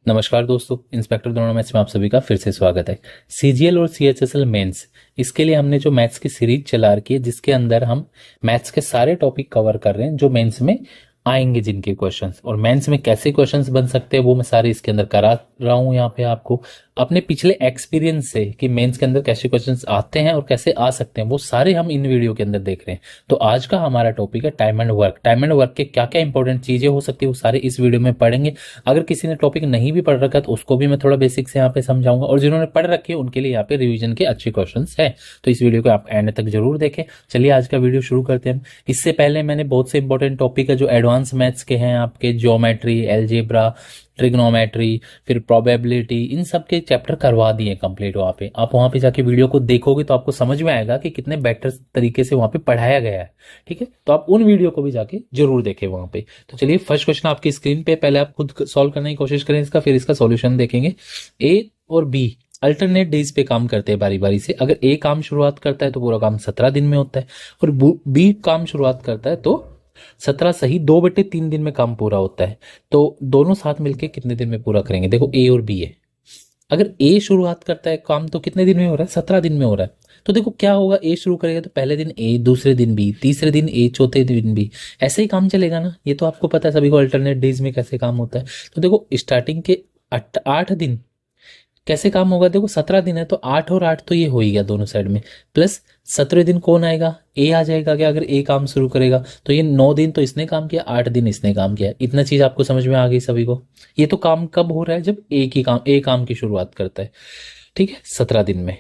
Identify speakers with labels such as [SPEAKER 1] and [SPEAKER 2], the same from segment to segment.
[SPEAKER 1] नमस्कार दोस्तों, inspector Drona maths में आप सभी का फिर से स्वागत है। सीजीएल और सीएचएसएल मेंस, इसके लिए हमने जो मैथ्स की सीरीज चला रखी है जिसके अंदर हम मैथ्स के सारे टॉपिक कवर कर रहे हैं जो मेंस में आएंगे, जिनके क्वेश्चंस और मेंस में कैसे क्वेश्चंस बन सकते हैं वो मैं सारे इसके अंदर करा रहा हूं यहाँ पे आपको अपने पिछले एक्सपीरियंस से कि मेंस के अंदर कैसे क्वेश्चंस आते हैं और कैसे आ सकते हैं वो सारे हम इन वीडियो के अंदर देख रहे हैं। तो आज का हमारा टॉपिक है time and work. Time and work के क्या क्या इंपॉर्टेंट चीजें हो सकती है वो सारे इस वीडियो में पढ़ेंगे। अगर किसी ने टॉपिक नहीं भी पढ़ रखा है तो उसको भी मैं थोड़ा बेसिक से यहाँ पे समझाऊंगा, और जिन्होंने पढ़ रखी है उनके लिए यहाँ पे रिविजन के अच्छे क्वेश्चन है। तो इस वीडियो को आप एंड तक जरूर देखें। चलिए आज का वीडियो शुरू करते हैं। इससे पहले मैंने बहुत से इंपॉर्टेंट टॉपिक है जो एडवांस मैथ्स के हैं, आपके ज्योमेट्री, एलजेब्रा, ट्रिग्नोमेट्री, फिर प्रोबेबिलिटी, इन सब के चैप्टर करवा दिए कंप्लीट। वहाँ पे आप वहाँ पे जाके वीडियो को देखोगे तो आपको समझ में आएगा कि कितने बेटर तरीके से वहाँ पे पढ़ाया गया है। ठीक है, तो आप उन वीडियो को भी जाके जरूर देखें वहाँ पे। तो चलिए फर्स्ट क्वेश्चन आपकी स्क्रीन पे, पहले आप खुद सॉल्व करने की कोशिश करें इसका, फिर इसका सॉल्यूशन देखेंगे। ए और बी अल्टरनेट डेज पे काम करते हैं बारी बारी से। अगर ए काम शुरुआत करता है तो पूरा काम 17 दिन में होता है, और बी काम शुरुआत करता है तो 17 सही 2/3 दिन में काम पूरा होता है। तो दोनों साथ मिलके कितने दिन में पूरा करेंगे? देखो ए और बी है। अगर ए शुरुआत करता है काम तो कितने दिन में हो रहा है? 17 दिन में हो रहा है। तो देखो क्या होगा, ए शुरू करेगा तो पहले दिन ए, दूसरे दिन बी, तीसरे दिन ए, चौथे दिन बी, ऐसे ही काम चलेगा ना। ये तो आपको पता है सभी को अल्टरनेट डेज में कैसे काम होता है। तो देखो स्टार्टिंग के 8 दिन कैसे काम होगा? देखो 17 दिन है तो 8 और 8 तो ये हो ही गया दोनों साइड में, प्लस 17वें दिन कौन आएगा? ए आ जाएगा क्या? अगर ए काम शुरू करेगा तो ये 9 दिन तो इसने काम किया, 8 दिन इसने काम किया। इतना चीज आपको समझ में आ गई सभी को। ये तो काम कब हो रहा है? जब ए काम की शुरुआत करता है। ठीक है, 17 दिन में।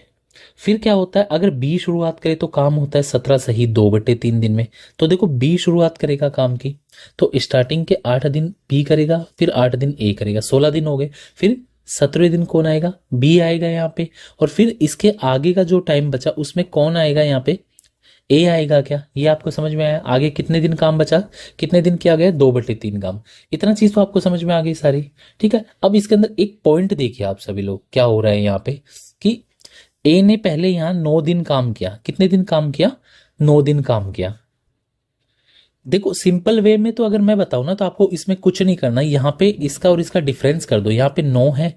[SPEAKER 1] फिर क्या होता है, अगर बी शुरुआत करे तो काम होता है 17 सही 2/3 दिन में। तो देखो बी शुरुआत करेगा काम की तो स्टार्टिंग के 8 दिन बी करेगा, फिर 8 दिन ए करेगा, 16 दिन हो गए। फिर 17वें दिन कौन आएगा? बी आएगा यहाँ पे, और फिर इसके आगे का जो टाइम बचा उसमें कौन आएगा? यहाँ पे ए आएगा क्या? ये आपको समझ में आया? आगे कितने दिन काम बचा, कितने दिन किया गया? 2/3 काम। इतना चीज तो आपको समझ में आ गई सारी। ठीक है, अब इसके अंदर एक पॉइंट देखिए आप सभी लोग, क्या हो रहा है यहाँ पे कि ए ने पहले यहां 9 दिन काम किया। कितने दिन काम किया? 9 दिन काम किया। देखो सिंपल वे में तो अगर मैं बताऊं ना तो आपको इसमें कुछ नहीं करना, यहाँ पे इसका और इसका डिफरेंस कर दो। यहाँ पे 9 है,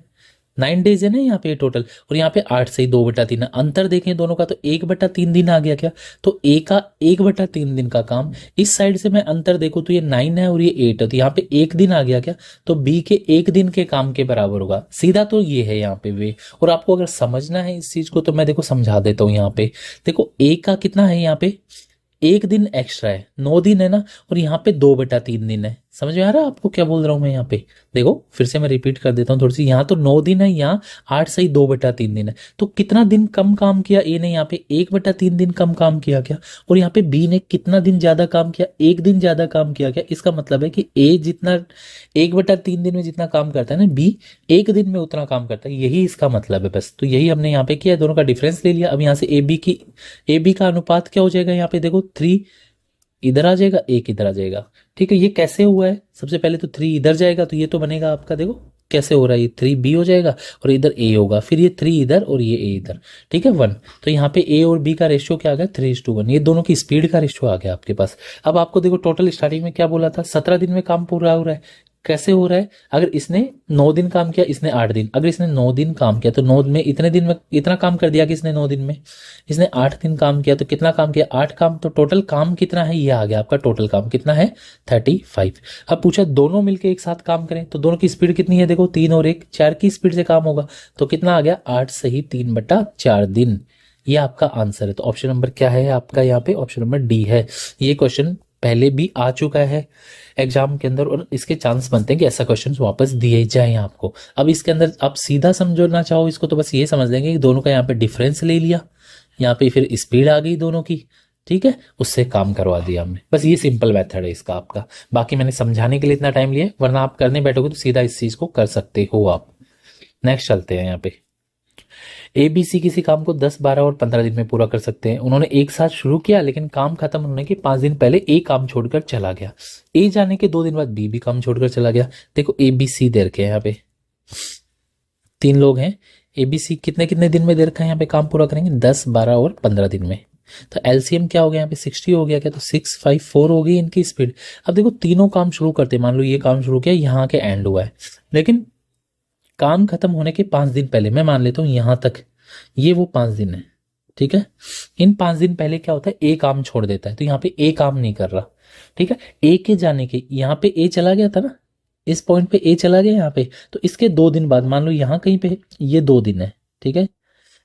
[SPEAKER 1] 9 डेज है ना यहाँ पे टोटल, और यहाँ पे 8 से ही 2/3 है। अंतर देखें दोनों का तो 1/3 दिन आ गया क्या? तो ए का 1/3 दिन का काम। इस साइड से मैं अंतर देखूं तो ये 9 है और ये 8 है, तो यहाँ पे 1 दिन आ गया क्या? तो बी के 1 दिन के काम के बराबर होगा। सीधा तो ये है यहाँ पे वे। और आपको अगर समझना है इस चीज को तो मैं देखो समझा देता हूँ। यहाँ पे देखो ए का कितना है? यहाँ पे 1 दिन एक्स्ट्रा है, 9 दिन है ना, और यहाँ पे 2/3 दिन है। समझ में आ रहा है आपको क्या बोल रहा हूं मैं? यहाँ पे देखो फिर से मैं रिपीट कर देता हूँ थोड़ी सी। यहाँ तो 9 दिन है, यहाँ 8 सही 2/3 दिन है। तो कितना दिन कम काम किया ए ने? यहाँ पे 1/3 दिन कम काम किया क्या? और यहाँ पे बी ने कितना दिन ज्यादा काम किया? 1 दिन ज्यादा काम किया क्या? इसका मतलब है कि ए जितना 1/3 दिन में जितना काम करता है ना, बी 1 दिन में उतना काम करता है। यही इसका मतलब है बस। तो यही हमने यहाँ पे किया, दोनों का डिफरेंस ले लिया। अब यहाँ से ए बी का अनुपात क्या हो जाएगा? यहाँ पे देखो 3 इधर आ जाएगा, 1 इधर आ जाएगा। ठीक है, ये कैसे हुआ है? सबसे पहले तो 3 इधर जाएगा तो ये तो बनेगा आपका, देखो कैसे हो रहा है, ये 3 बी हो जाएगा और इधर ए होगा, फिर ये 3 इधर और ये ए इधर। ठीक है, 1। तो यहाँ पे ए और बी का रेशियो क्या आ गया? 3:1। ये दोनों की स्पीड का रेशियो आ गया आपके पास। अब आपको देखो टोटल स्टार्टिंग में क्या बोला था? 17 दिन में काम पूरा हो रहा है। कैसे हो रहा है? अगर इसने 9 दिन काम किया, इसने 8 दिन। अगर इसने 9 दिन काम किया तो 9 में इतने दिन में इतना काम कर दिया कि इसने 9 दिन में। इसने 8 दिन काम किया तो कितना काम किया? 8 काम। तो टोटल काम कितना है? ये आ गया आपका टोटल काम कितना है? 35। अब पूछा दोनों मिलके एक साथ काम करें तो दोनों की स्पीड कितनी है? देखो 3 और 1 4 की स्पीड से काम होगा। तो कितना आ गया? 8 सही 3/4 दिन। ये आपका आंसर है। तो ऑप्शन नंबर क्या है आपका? यहाँ पे ऑप्शन नंबर डी है। ये क्वेश्चन पहले भी आ चुका है एग्जाम के अंदर, और इसके चांस बनते हैं कि ऐसा क्वेश्चन वापस दिए जाए आपको। अब इसके अंदर आप सीधा समझना चाहो इसको तो बस ये समझ लेंगे कि दोनों का यहाँ पे डिफरेंस ले लिया, यहाँ पे फिर स्पीड आ गई दोनों की। ठीक है, उससे काम करवा दिया हमने। बस ये सिंपल मेथड है इसका आपका। बाकी मैंने समझाने के लिए इतना टाइम लिया, वरना आप करने बैठोगे तो सीधा इस चीज को कर सकते हो आप। नेक्स्ट चलते हैं। यहाँ पे ए बी सी किसी काम को 10, 12 और 15 दिन में पूरा कर सकते हैं। उन्होंने एक साथ शुरू किया लेकिन काम खत्म होने के 5 दिन पहले ए काम छोड़कर चला गया। ए जाने के 2 दिन बाद बी भी काम छोड़कर चला गया। देखो ए बी सी दे रखे हैं यहाँ पे, 3 लोग हैं। ए बी सी कितने कितने दिन में दे रखा है यहाँ पे काम पूरा करेंगे? 10, 12 और 15 दिन में। तो एलसीएम क्या हो गया यहाँ पे? 60 हो गया क्या? तो 6, 5, 4 हो गई इनकी स्पीड। अब देखो तीनों काम शुरू करते, मान लो ये काम शुरू किया, यहाँ के एंड हुआ है, लेकिन काम खत्म होने के 5 दिन पहले, मैं मान लेता हूं यहां तक ये वो 5 दिन है, ठीक है। इन 5 दिन पहले क्या होता है, ए काम छोड़ देता है, तो यहाँ पे ए काम नहीं कर रहा, ठीक है। ए के जाने के यहाँ पे ए चला गया था ना, इस पॉइंट पे ए चला गया यहाँ पे, तो इसके 2 दिन बाद मान लो यहाँ कहीं पे ये 2 दिन है, ठीक है।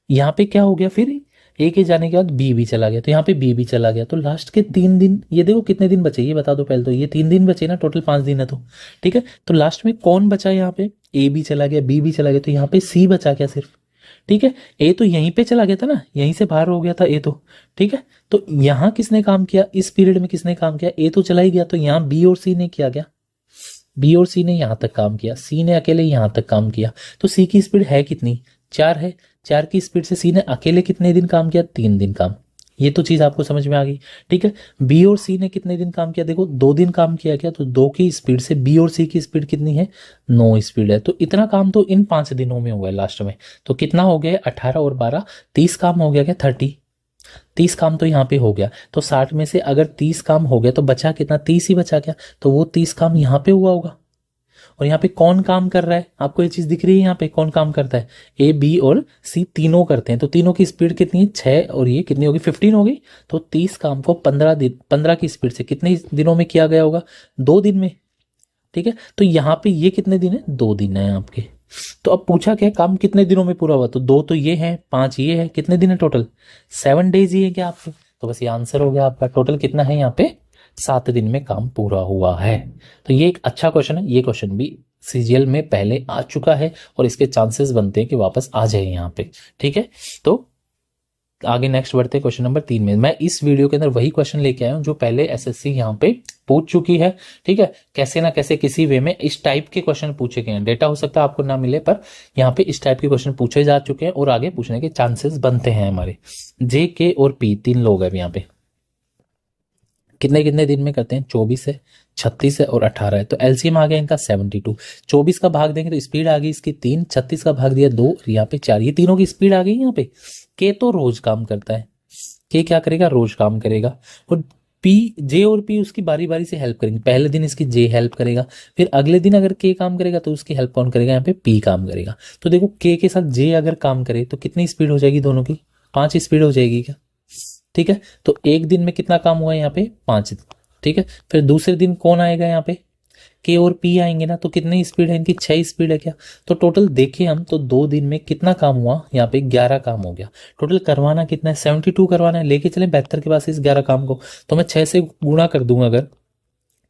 [SPEAKER 1] यहाँ पे क्या हो गया, फिर ए के जाने के बाद बी भी चला गया, तो यहाँ पे बी भी चला गया, तो लास्ट के 3 दिन, ये देखो कितने दिन बचे, ये बता दो पहले तो, ये 3 दिन बचे ना, टोटल 5 दिन है तो, ठीक है। तो लास्ट में कौन बचा यहाँ पे, ए भी चला गया, बी भी चला गया, तो यहाँ पे सी बचा क्या सिर्फ, ठीक है। ए तो यहीं पे चला गया था ना, यहीं से बाहर हो गया था ए तो, ठीक है। तो यहां किसने काम किया, इस पीरियड में किसने काम किया, ए तो चला ही गया, तो यहां बी और सी ने किया क्या, बी और सी ने यहां तक काम किया, सी ने अकेले यहां तक काम किया। तो सी की स्पीड है कितनी, 4 है, 4 की स्पीड से सी ने अकेले कितने दिन काम किया, 3 दिन काम। ये तो चीज आपको समझ में आ गई, ठीक है। बी और सी ने कितने दिन काम किया, देखो 2 दिन काम किया क्या, तो 2 की स्पीड से बी और सी की स्पीड कितनी है, 9 स्पीड है। तो इतना काम तो इन 5 दिनों में हुआ है लास्ट में। तो कितना हो गया, 18 और 12 30 काम हो गया क्या, 30 काम तो यहाँ पे हो गया। तो 60 में से अगर 30 काम हो गया तो बचा कितना, 30 ही बचा क्या, तो वो 30 काम यहाँ पे हुआ होगा। और यहाँ पे कौन काम कर रहा है, आपको ये चीज दिख रही है, यहाँ पे कौन काम करता है, ए बी और सी तीनों करते हैं। तो तीनों की स्पीड कितनी है, 6 और ये कितनी होगी, 15 होगी। तो 30 काम को 15 की स्पीड से कितने दिनों में किया गया होगा, 2 दिन में, ठीक है। तो यहाँ पे ये कितने दिन है, 2 दिन है आपके। तो अब पूछा क्या, काम कितने दिनों में पूरा हुआ, तो 2 तो ये है, 5 ये है, कितने दिन है टोटल, 7 डेज ही है क्या आपके। तो बस ये आंसर हो गया आपका, टोटल कितना है यहाँ पे, 7 दिन में काम पूरा हुआ है। तो ये एक अच्छा क्वेश्चन है, ये क्वेश्चन भी सीजीएल में पहले आ चुका है और इसके चांसेस बनते हैं कि वापस आ जाए यहाँ पे, ठीक है। तो आगे नेक्स्ट बढ़ते क्वेश्चन नंबर 3 में। मैं इस वीडियो के अंदर वही क्वेश्चन लेके आया हूं जो पहले एसएससी यहाँ पे पूछ चुकी है, ठीक है। कैसे ना कैसे किसी वे में इस टाइप के क्वेश्चन पूछे गए हैं, डेटा हो सकता है आपको ना मिले, पर यहाँ पे इस टाइप के क्वेश्चन पूछे जा चुके हैं और आगे पूछने के चांसेस बनते हैं हमारे। जे के और पी 3 लोग हैं यहाँ पे, कितने कितने दिन में करते हैं, 24 है, 36 है और 18 है। तो एलसीएम आ गया इनका 72। 24 का भाग देंगे तो स्पीड आ गई इसकी 3, 36 का भाग दिया 2 और यहाँ पे 4, ये तीनों की स्पीड आ गई यहाँ पे। के तो रोज काम करता है, के क्या करेगा, रोज काम करेगा। और पी, जे और पी उसकी बारी बारी से हेल्प करेंगे, पहले दिन इसकी जे हेल्प करेगा, फिर अगले दिन अगर के काम करेगा तो उसकी हेल्प कौन करेगा, यहाँ पे पी काम करेगा। तो देखो के के साथ जे अगर काम करे तो कितनी स्पीड हो जाएगी, दोनों की 5 स्पीड हो जाएगी क्या, ठीक है। तो एक दिन में कितना काम हुआ यहाँ पे, 5, ठीक है। फिर दूसरे दिन कौन आएगा यहाँ पे, के और पी आएंगे ना, तो कितनी स्पीड है इनकी, 6 स्पीड है क्या। तो टोटल देखें हम तो 2 दिन में कितना काम हुआ, यहाँ पे 11 काम हो गया। टोटल करवाना कितना है, 72 करवाना है, लेके चले 72 के पास इस 11 काम को, तो मैं 6 से गुणा कर दूंगा अगर,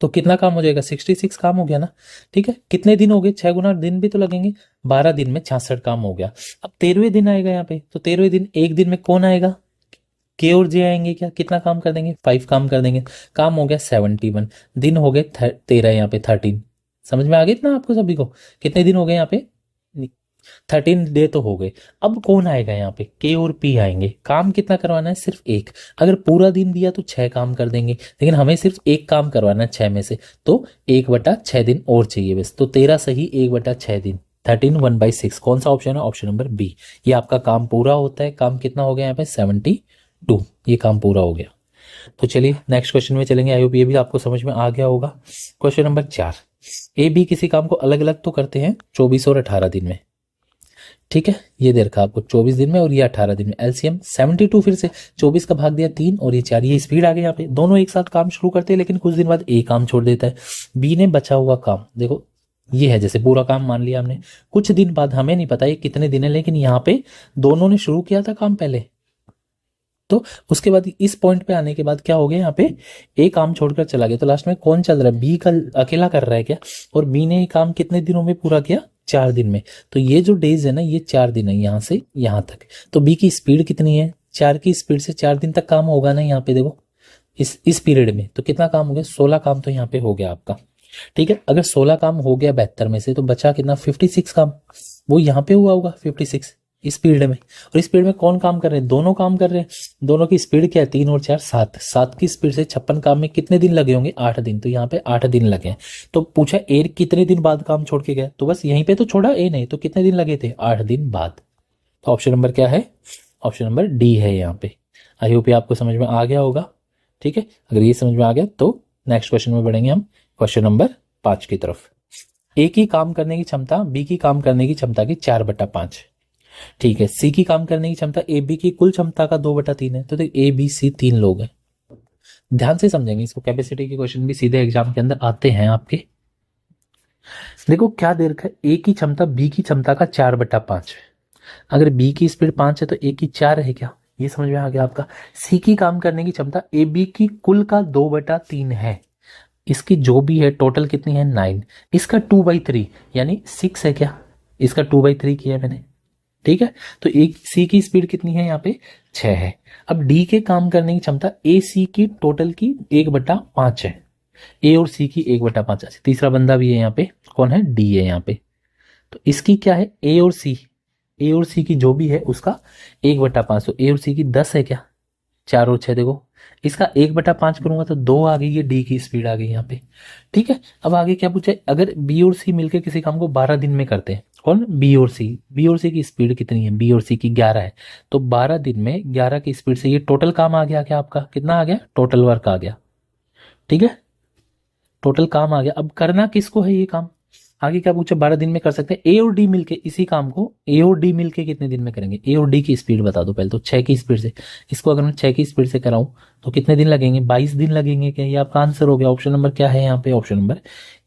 [SPEAKER 1] तो कितना काम हो जाएगा, 66 काम हो गया ना, ठीक है। कितने दिन हो गए, 6 गुना दिन भी तो लगेंगे, 12 दिन में 66 काम हो गया। अब 13वें दिन आएगा यहाँ पे, तो 13वें दिन एक दिन में कौन आएगा, के और जे आएंगे क्या, कितना काम कर देंगे, 5 काम कर देंगे, काम हो गया 71, दिन हो गए 13, यहाँ पे 13, समझ में आ गया इतना आपको सभी को, कितने दिन हो गए यहाँ पे, 13 डे तो हो गए। अब कौन आएगा यहाँ पे, के और पी आएंगे, काम कितना करवाना है, सिर्फ एक। अगर पूरा दिन दिया तो 6 काम कर देंगे, लेकिन हमें सिर्फ एक काम करवाना है 6 में से, तो 1/6 दिन और चाहिए बस। तो 13 सही 1/6 दिन, 13 1/6, कौन सा ऑप्शन है, ऑप्शन नंबर बी। ये आपका काम पूरा होता है, काम कितना हो गया यहाँ पे 72, ये काम पूरा हो गया। तो चलिए नेक्स्ट क्वेश्चन में चलेंगे, आई होप ये भी आपको समझ में आ गया होगा। क्वेश्चन नंबर 4, ए बी किसी काम को अलग अलग तो करते हैं 24 और 18 दिन में, ठीक है। ये दे रखा आपको 24 दिन में और ये 18 दिन में, एलसीएम 72, फिर से 24 का भाग दिया 3 और ये 4, ये स्पीड आ गई यहाँ पे। दोनों एक साथ काम शुरू करते हैं लेकिन कुछ दिन बाद ए काम छोड़ देता है, बी ने बचा हुआ काम, देखो ये है, जैसे पूरा काम मान लिया हमने, कुछ दिन बाद हमें नहीं पता ये कितने दिन है, लेकिन यहाँ पे दोनों ने शुरू किया था काम पहले, तो उसके बाद इस पॉइंट पे आने के बाद क्या हो गया, यहाँ पे ए काम छोड़कर चला गया, तो लास्ट में कौन चल रहा है, बी का अकेला कर रहा है क्या, और बी ने काम कितने दिनों में पूरा किया, 4 दिन में। तो ये जो डेज है ना, ये 4 दिन है यहाँ से यहाँ तक। तो बी की स्पीड कितनी है, 4 की स्पीड से 4 दिन तक काम होगा ना यहाँ पे, देखो इस पीरियड में। तो कितना काम हो गया, 16 काम तो यहाँ पे हो गया आपका, ठीक है। अगर 16 काम हो गया 72 में से, तो बचा कितना, 56 काम, वो यहाँ पे हुआ होगा 56 इस पीरियड में। और इस पीरियड में कौन काम कर रहे हैं, दोनों काम कर रहे हैं, दोनों की स्पीड क्या है, 3 और 4 7, 7 की स्पीड से 56 काम में कितने दिन लगे होंगे, 8 दिन। तो यहाँ पे 8 दिन लगे। तो पूछा ए कितने दिन बाद काम छोड़ के गया, तो बस यहीं पे तो छोड़ा ए नहीं, तो कितने दिन लगे थे, 8 दिन बाद। तो ऑप्शन नंबर क्या है, ऑप्शन नंबर डी है यहाँ पे। आई होप आपको समझ में आ गया होगा, ठीक है। अगर ये समझ में आ गया तो नेक्स्ट क्वेश्चन में बढ़ेंगे हम क्वेश्चन नंबर 5 की तरफ। ए की काम करने की क्षमता बी की काम करने की क्षमता की 4/5, ठीक है। सी की काम करने की क्षमता ए बी की कुल क्षमता का 2/3 है। तो देख ए बी सी 3 लोग हैं, ध्यान से समझेंगे इसको, कैपेसिटी के क्वेश्चन भी सीधे एग्जाम के अंदर आते हैं आपके। देखो क्या दे रखा है, ए की क्षमता बी की क्षमता का 4/5, अगर बी की स्पीड 5 है तो ए की 4 है क्या, ये समझ में आ गया आपका। सी की काम करने की क्षमता ए बी की कुल का 2/3 है, इसकी जो भी है टोटल कितनी है 9, इसका 2/3 यानी 6 है क्या, इसका 2/3 किया मैंने, ठीक है। तो एक सी की स्पीड कितनी है यहाँ पे 6 है। अब डी के काम करने की क्षमता ए सी की टोटल की 1/5 है, ए और सी की 1/5। अच्छा तीसरा बंदा भी है यहाँ पे, कौन है, डी है यहाँ पे। तो इसकी क्या है, ए और सी की जो भी है उसका 1/5, तो ए और सी की 10 है क्या, 4 और 6 देखो, इसका 1/5 करूंगा तो 2 आ गई, ये डी की स्पीड आ गई यहाँ पे, ठीक है। अब आगे क्या पूछा है, अगर बी और सी मिलकर किसी काम को 12 दिन में करते हैं, कौन, बी और सी की स्पीड कितनी है, बी और सी की 11 है, तो 12 दिन में 11 की स्पीड से ये टोटल काम आ गया क्या आपका, कितना आ गया, टोटल वर्क आ गया, ठीक है, टोटल काम आ गया। अब करना किसको है ये काम, आगे क्या पूछा, 12 दिन में कर सकते हैं। ए और डी मिलके इसी काम को, ए और डी मिलके कितने दिन में करेंगे, ए और डी की स्पीड बता दो पहले तो, 6 की स्पीड से। इसको अगर मैं 6 की स्पीड से कराऊं तो कितने दिन लगेंगे, 22 दिन लगेंगे क्या, ये आपका आंसर हो गया। ऑप्शन नंबर क्या है यहाँ पे, ऑप्शन नंबर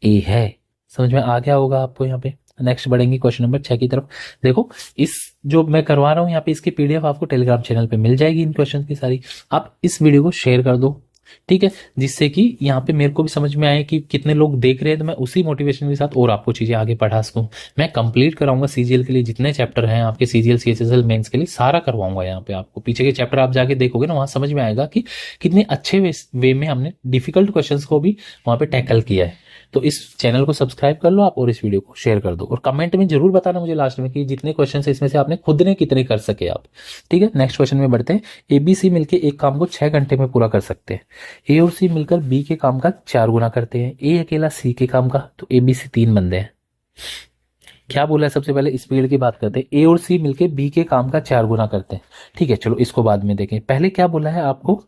[SPEAKER 1] ए है। समझ में आ गया होगा आपको यहाँ पे। नेक्स्ट बढ़ेंगे क्वेश्चन नंबर 6 की तरफ। देखो इस जो मैं करवा रहा हूँ यहाँ पे, इसकी पीडीएफ आपको टेलीग्राम चैनल पे मिल जाएगी इन क्वेश्चन की सारी। आप इस वीडियो को शेयर कर दो, ठीक है, जिससे कि यहाँ पे मेरे को भी समझ में आए कि कितने लोग देख रहे हैं, तो मैं उसी मोटिवेशन के साथ और आपको चीजें आगे पढ़ा सकूं। मैं कंप्लीट कराऊंगा सीजीएल के लिए जितने चैप्टर हैं आपके, सीजीएल सीएचएसएल मेंस के लिए सारा करवाऊंगा यहाँ पे आपको। पीछे के चैप्टर आप जाके देखोगे ना, वहां समझ में आएगा कि कितने अच्छे वे में हमने डिफिकल्ट क्वेश्चंस को भी वहां पे टैकल किया है। तो इस चैनल को सब्सक्राइब कर लो आप और इस वीडियो को शेयर कर दो, और कमेंट में जरूर बताना मुझे लास्ट में कि जितने क्वेश्चन है इसमें से आपने खुद ने कितने कर सके आप, ठीक है। नेक्स्ट क्वेश्चन में बढ़ते हैं। एबीसी मिलकर एक काम को 6 घंटे में पूरा कर सकते हैं, ए और सी मिलकर बी के काम का 4 गुना करते हैं, ए अकेला सी के काम का, तो ए बी सी 3 बंदे हैं। क्या बोला है, सबसे पहले स्पीड की बात करते हैं, ए और सी मिलकर बी के काम का 4 गुना करते हैं, ठीक है। चलो इसको बाद में देखें, पहले क्या बोला है आपको,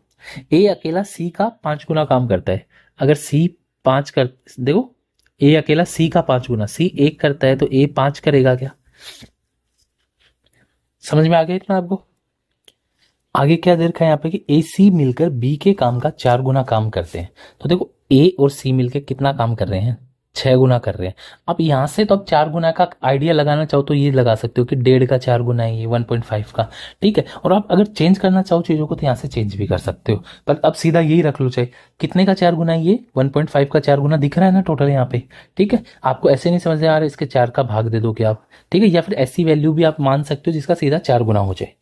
[SPEAKER 1] ए अकेला सी का 5 गुना काम करता है। अगर सी 5 कर, देखो ए अकेला सी का 5 गुना, सी 1 करता है तो ए 5 करेगा क्या, समझ में आ गया इतना आपको। आगे क्या दे रखा है यहाँ पे कि ए सी मिलकर बी के काम का 4 गुना काम करते हैं। तो देखो ए और सी मिलकर कितना काम कर रहे हैं, 6 गुना कर रहे हैं। अब यहां से तो अब 4 गुना का आइडिया लगाना चाहो तो ये लगा सकते हो कि 1.5 का 4 गुना है ये 1.5 का, ठीक है। और आप अगर चेंज करना चाहो चीजों को तो यहाँ से चेंज भी कर सकते हो, पर अब सीधा यही रख लो, चाहे कितने का 4 गुना है, ये 1.5 का 4 गुना दिख रहा है ना टोटल यहाँ पे, ठीक है। आपको ऐसे नहीं समझ आ रहा, इसके 4 का भाग दे दो क्या आप, ठीक है, या फिर ऐसी वैल्यू भी आप मान सकते हो जिसका सीधा 4 गुना हो जाए।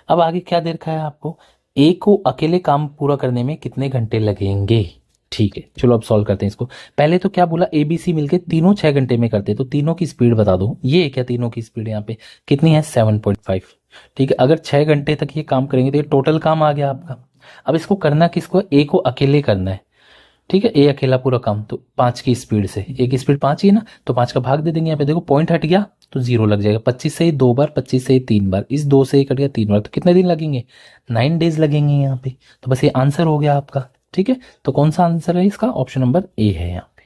[SPEAKER 1] अब आगे क्या दे रखा है आपको, ए को अकेले काम पूरा करने में कितने घंटे लगेंगे, ठीक है। चलो अब सॉल्व करते हैं इसको। पहले तो क्या बोला, एबीसी मिलके तीनों 6 घंटे में करते हैं, तो तीनों की स्पीड बता दो। ये क्या, तीनों की स्पीड यहाँ पे कितनी है 7.5, ठीक है। अगर 6 घंटे तक ये काम करेंगे तो ये टोटल काम आ गया आपका। अब इसको करना किसको, ए को अकेले करना है, ठीक है, ए अकेला पूरा काम, तो 5 की स्पीड से, ए की स्पीड 5 ही है ना, तो 5 का भाग दे देंगे यहाँ पे। देखो पॉइंट हट गया तो 0 लग जाएगा, 25 से ही 2 बार, 25 से ही 3 बार, इस 2 से ही कट गया 3 बार, तो कितने दिन लगेंगे 9 डेज लगेंगे यहाँ पे। तो बस ये आंसर हो गया आपका, ठीक है। तो कौन सा आंसर है इसका, ऑप्शन नंबर ए है यहाँ पे।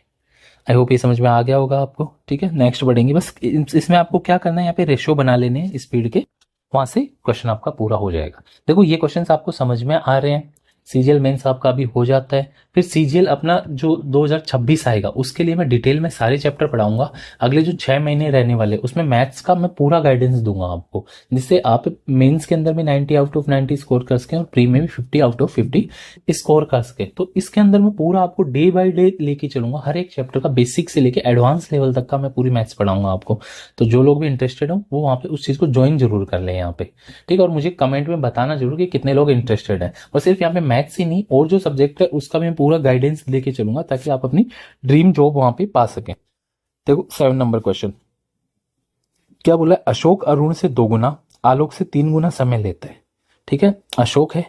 [SPEAKER 1] आई होप ये समझ में आ गया होगा आपको, ठीक है। नेक्स्ट बढ़ेंगे, बस इसमें आपको क्या करना है, यहाँ पे रेशियो बना लेने हैं स्पीड के, वहां से क्वेश्चन आपका पूरा हो जाएगा। देखो ये क्वेश्चन आपको समझ में आ रहे हैं, सीजीएल मेंस आपका भी हो जाता है। फिर सीजीएल अपना जो 2026 आएगा उसके लिए मैं डिटेल में सारे चैप्टर पढ़ाऊंगा। अगले जो 6 महीने रहने वाले उसमें मैथ्स का मैं पूरा गाइडेंस दूंगा आपको, जिससे आप मेंस के अंदर भी 90 आउट ऑफ 90 स्कोर कर सकें और प्री में भी 50 आउट ऑफ 50 स्कोर कर सके। तो इसके अंदर मैं पूरा आपको डे बाय डे लेके चलूंगा, हर एक चैप्टर का बेसिक से लेके एडवांस लेवल तक का मैं पूरी मैथ्स पढ़ाऊंगा आपको। तो जो लोग भी इंटरेस्टेड हो वो वहां पे उस चीज को ज्वाइन जरूर कर ले यहाँ पे, ठीक है। और मुझे कमेंट में बताना जरूर कि कितने लोग इंटरेस्टेड है। और सिर्फ यहाँ पे मैथ्स ही नहीं, और जो सब्जेक्ट है उसका भी मैं पूरा गाइडेंस लेके चलूंगा ताकि आप अपनी ड्रीम जॉब वहां पे पा सकें। देखो 7 नंबर क्वेश्चन क्या बोला है, अशोक अरुण से 2 गुना, आलोक से 3 गुना समय लेता है, ठीक है। अशोक है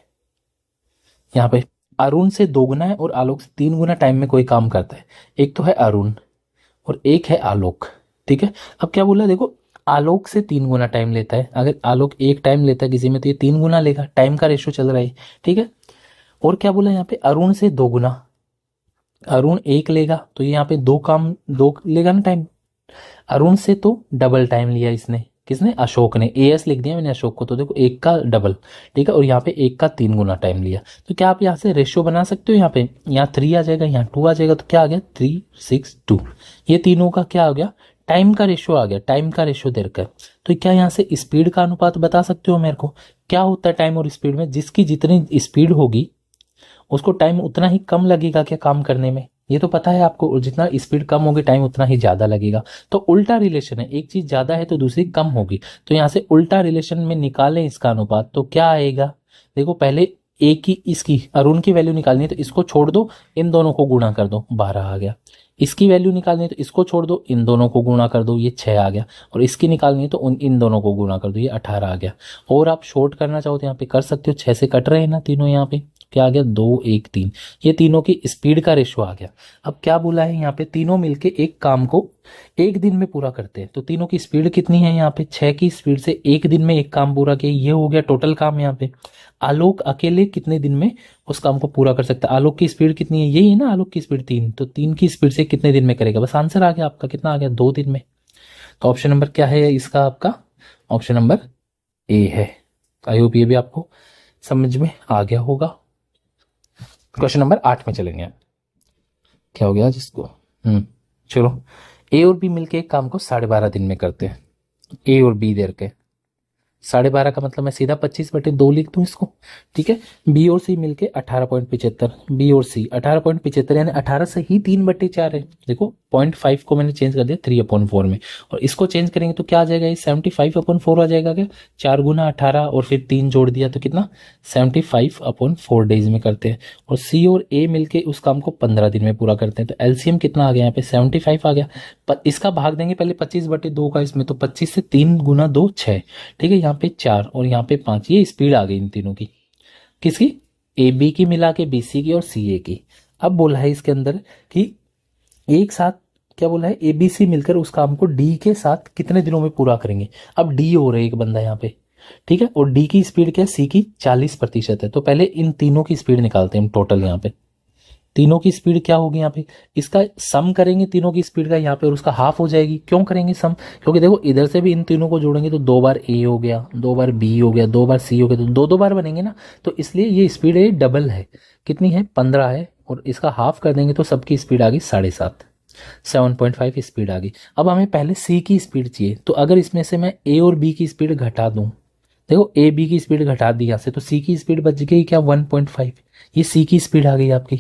[SPEAKER 1] यहाँ पे, अरुण से 2 गुना है और आलोक से 3 गुना टाइम में कोई काम करता है। एक तो है अरुण और एक है आलोक, ठीक है। अब क्या बोला, देखो आलोक से 3 गुना टाइम लेता है, अगर आलोक एक टाइम लेता है किसी में तो ये 3 गुना लेगा, टाइम का रेशियो चल रहा है, ठीक है। और क्या बोला यहाँ पे, अरुण से 2 गुना, अरुण 1 लेगा तो ये यहाँ पे 2 काम 2 लेगा ना टाइम, अरुण से तो डबल टाइम लिया इसने, किसने, अशोक ने, एएस लिख दिया मैंने अशोक को, तो देखो एक का डबल, ठीक है, और यहाँ पे एक का 3 गुना टाइम लिया। तो क्या आप यहाँ से रेशियो बना सकते हो, यहाँ पे यहाँ 3 आ जाएगा, यहाँ 2 आ जाएगा, तो क्या आ गया 3 6 2, ये तीनों का क्या हो गया, टाइम का रेशियो आ गया, टाइम का रेशियो दे रखा है। तो क्या यहाँ से स्पीड का अनुपात बता सकते हो मेरे को, क्या होता है टाइम और स्पीड में, जिसकी जितनी स्पीड होगी उसको टाइम उतना ही कम लगेगा क्या काम करने में, ये तो पता है आपको, और जितना स्पीड कम होगी टाइम उतना ही ज्यादा लगेगा। तो उल्टा रिलेशन है, एक चीज ज्यादा है तो दूसरी कम होगी, तो यहाँ से उल्टा रिलेशन में निकालें इसका अनुपात, तो क्या आएगा, देखो पहले ए की इसकी अरुण की वैल्यू निकालनी है तो इसको छोड़ दो, इन दोनों को गुणा कर दो, 12 आ गया। इसकी वैल्यू निकालनी है तो इसको छोड़ दो, इन दोनों को गुणा कर दो, ये 6 आ गया। और इसकी निकालनी है तो इन दोनों को गुणा कर दो, ये 18 आ गया। और आप शॉर्ट करना चाहो तो यहाँ पे कर सकते हो, 6 से कट रहे हैं ना तीनों, यहाँ पे क्या आ गया 2 1 3, ये तीनों की स्पीड का रेशियो आ गया। अब क्या बोला है यहाँ पे, तीनों मिलके एक काम को एक दिन में पूरा करते हैं, तो तीनों की स्पीड कितनी है, यहाँ पे 6 की स्पीड से एक दिन में एक काम पूरा किया, ये हो गया टोटल काम। यहाँ पे आलोक अकेले कितने दिन में उस काम को पूरा कर सकता है, आलोक की स्पीड कितनी है, यही है ना आलोक की स्पीड 3, तो 3 की स्पीड से कितने दिन में करेगा, बस आंसर आ गया आपका, कितना आ गया 2 दिन में। तो ऑप्शन नंबर क्या है इसका आपका, ऑप्शन नंबर ए है। आई होप ये भी आपको समझ में आ गया होगा। क्वेश्चन नंबर 8 में चलेंगे, क्या हो गया जिसको, चलो, ए और बी मिलके एक काम को 12.5 दिन में करते हैं, ए और बी दे के 12.5 का मतलब मैं सीधा 25/2 लिख दूं इसको, ठीक है। बी और सी मिलके 18.75, बी और सी 18.75 यानी 18 से ही 3/4 है। देखो 0.5 को मैंने चेंज कर दिया 3/4 में, और इसको चेंज करेंगे तो क्या आ जाएगा, ये 75/4 आ जाएगा क्या, 4 गुना 18 और फिर 3 जोड़ दिया तो कितना 75/4 डेज में करते हैं। और सी और ए मिलके उस काम को 15 दिन में पूरा करते हैं, तो एलसीएम कितना आ गया यहाँ पे 75 आ गया। इसका भाग देंगे पहले 25/2 का इसमें, तो 25 से 3 गुना 2 6, ठीक है, यहाँ पे 4 और यहाँ पे 5, ये स्पीड आ गई इन तीनों की, किसकी, ए बी की मिला के बीसी की और सी ए की। अब बोला है इसके अंदर कि एक साथ क्या बोला है, एबीसी मिलकर उस काम को डी के साथ कितने दिनों में पूरा करेंगे। अब डी हो रहा है एक बंदा यहाँ पे, ठीक है, और डी की स्पीड क्या है, सी की 40% है। तो पहले इन तीनों की स्पीड निकालते हैं टोटल, यहाँ पे तीनों की स्पीड क्या होगी, यहाँ पे इसका सम करेंगे तीनों की स्पीड का यहाँ पे, और उसका हाफ हो जाएगी। क्यों करेंगे सम, क्योंकि देखो इधर से भी इन तीनों को जोड़ेंगे तो 2 बार ए हो गया, 2 बार बी हो गया, 2 बार सी हो गया, तो 2 2 बार बनेंगे ना, तो इसलिए ये स्पीड है डबल है, कितनी है 15 है, और इसका हाफ कर देंगे तो सबकी स्पीड आ गई 7.5, 7.5 स्पीड आ गई। अब हमें पहले सी की स्पीड चाहिए, तो अगर इसमें से मैं ए और बी की स्पीड घटा दूं, देखो ए बी की स्पीड घटा दी यहाँ से, तो सी की स्पीड बच गई क्या 1.5, ये सी की स्पीड आ गई आपकी,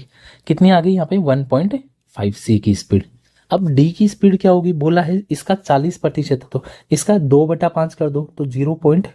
[SPEAKER 1] कितनी आ गई यहाँ पे 1.5 सी की स्पीड। अब डी की स्पीड क्या होगी, बोला है इसका 40%, तो इसका 2/5 कर दो तो 0.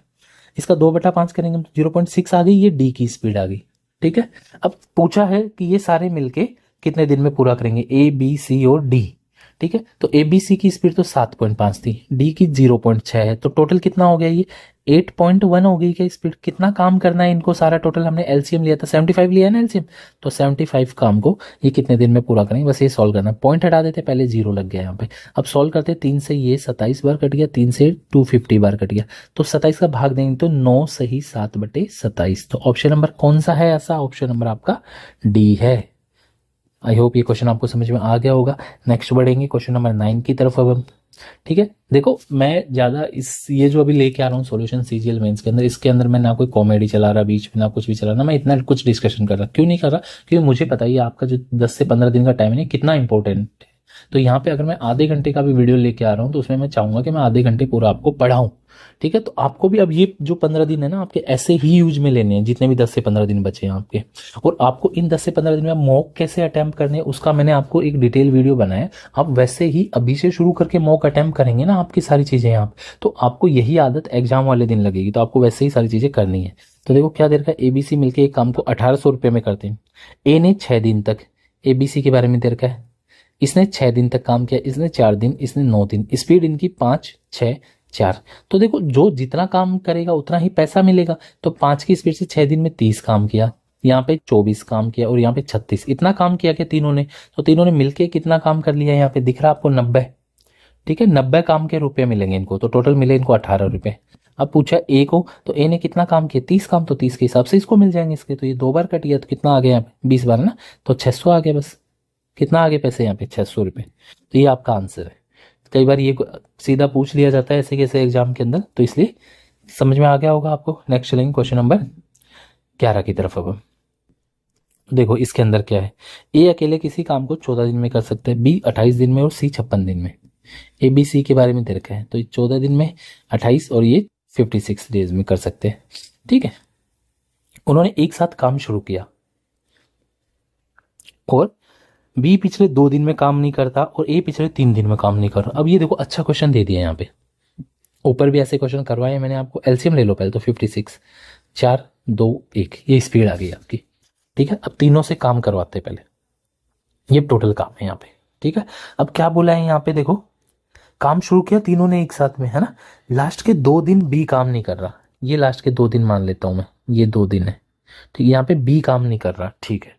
[SPEAKER 1] इसका 2/5 करेंगे तो 0.6 आ गई, ये डी की स्पीड आ गई, ठीक है। अब पूछा है कि ये सारे मिलके कितने दिन में पूरा करेंगे, ए बी सी और डी, ठीक है। तो ए बी सी की स्पीड तो 7.5 थी, डी की 0.6 है, तो टोटल कितना हो गया, ये 8.1 हो गई क्या स्पीड। कितना काम करना है इनको सारा, टोटल हमने एलसीएम लिया था 75 लिया है ना एलसीएम, तो 75 काम को ये कितने दिन में पूरा करेंगे, बस ये सॉल्व करना। पॉइंट हटा देते, पहले 0 लग गया यहाँ पे। अब सॉल्व करते, 3 से ये 27 बार कट गया, 3 से 250 बार कट गया, तो 27 का भाग देंगे तो 9 सही 7/27। तो ऑप्शन नंबर कौन सा है ऐसा, ऑप्शन नंबर आपका डी है। आई होप ये क्वेश्चन आपको समझ में आ गया होगा। नेक्स्ट बढ़ेंगे क्वेश्चन नंबर 9 की तरफ अब हम, ठीक है। देखो मैं ज्यादा ये जो अभी लेके आ रहा हूँ सॉल्यूशन सीजीएल मेंस के अंदर, इसके अंदर मैं ना कोई कॉमेडी चला रहा बीच में, ना कुछ भी चला रहा, मैं इतना कुछ डिस्कशन कर रहा, क्यों नहीं कर रहा, क्योंकि मुझे पता है आपका जो 10 से 15 दिन का टाइम है कितना इंपॉर्टेंट है। तो यहाँ पे अगर मैं आधे घंटे का भी वीडियो लेके आ रहा हूँ तो उसमें मैं चाहूंगा कि मैं आधे घंटे पूरा आपको पढ़ाऊं, ठीक है। तो आपको भी अब ये जो 15 दिन है ना आपके ऐसे ही यूज में लेने हैं, जितने भी 10 से 15 दिन बचे हैं आपके। और आपको इन 10 से 15 दिन में मॉक कैसे अटेम्प्ट करने हैं उसका मैंने आपको एक डिटेल वीडियो बनाया है। आप वैसे ही अभी से शुरू करके मॉक अटेम्प्ट करेंगे ना आपकी सारी चीजें यहाँ, तो आपको यही आदत एग्जाम वाले दिन लगेगी, तो आपको वैसे ही सारी चीजें करनी है। तो देखो क्या देर का, एबीसी मिलकर एक काम को 1800 रुपये में करते हैं। ए ने 6 दिन तक, एबीसी के बारे में देर का है, इसने 6 दिन तक काम किया, इसने 4 दिन, इसने 9 दिन, स्पीड इनकी 5 6 4। तो देखो जो जितना काम करेगा उतना ही पैसा मिलेगा। तो 5 की स्पीड से 6 दिन में 30 काम किया, यहाँ पे 24 काम किया, और यहाँ पे 36, इतना काम किया कि तीनों ने, तो तीनों ने मिलके कितना काम कर लिया, यहाँ पे दिख रहा आपको 90, ठीक है। 90 काम के रुपए मिलेंगे इनको, तो टोटल मिले इनको 18 रुपए। अब पूछा ए को, तो ए ने कितना काम किया 30 काम, तो 30 के हिसाब से इसको मिल जाएंगे इसके। तो ये 2 बार कट गया, तो कितना आ गया यहाँ पे 20 बार ना, तो 600 आ गया, बस कितना आ गया पैसे यहाँ पे 600 रुपये। तो ये आपका आंसर है। कई बार ये सीधा पूछ लिया जाता है ऐसे कैसे एग्जाम के अंदर, तो इसलिए समझ में आ गया होगा आपको। नेक्स्ट चलेंगे क्वेश्चन नंबर 11 की तरफ। अब देखो इसके अंदर क्या है, ए अकेले किसी काम को 14 दिन में कर सकते हैं, बी 28 दिन में और सी 56 दिन में। ए बी सी के बारे में दे रखा है, तो ये 14 दिन में, 28 और ये 56 डेज में कर सकते हैं। ठीक है, उन्होंने एक साथ काम शुरू किया और बी पिछले 2 दिन में काम नहीं करता और ए पिछले 3 दिन में काम नहीं कर रहा। अब ये देखो अच्छा क्वेश्चन दे दिया यहाँ पे, ऊपर भी ऐसे क्वेश्चन करवाए मैंने आपको। एलसीएम ले लो पहले तो, 56, 4 2 1, ये स्पीड आ गई आपकी। ठीक है, अब तीनों से काम करवाते पहले, ये टोटल काम है यहाँ पे। ठीक है, अब क्या बोला है यहाँ पे, देखो काम शुरू किया तीनों ने एक साथ में, है ना। लास्ट के 2 दिन बी काम नहीं कर रहा, ये लास्ट के 2 दिन मान लेता हूं मैं, ये 2 दिन है। ठीक है, यहाँ पे बी काम नहीं कर रहा, ठीक है,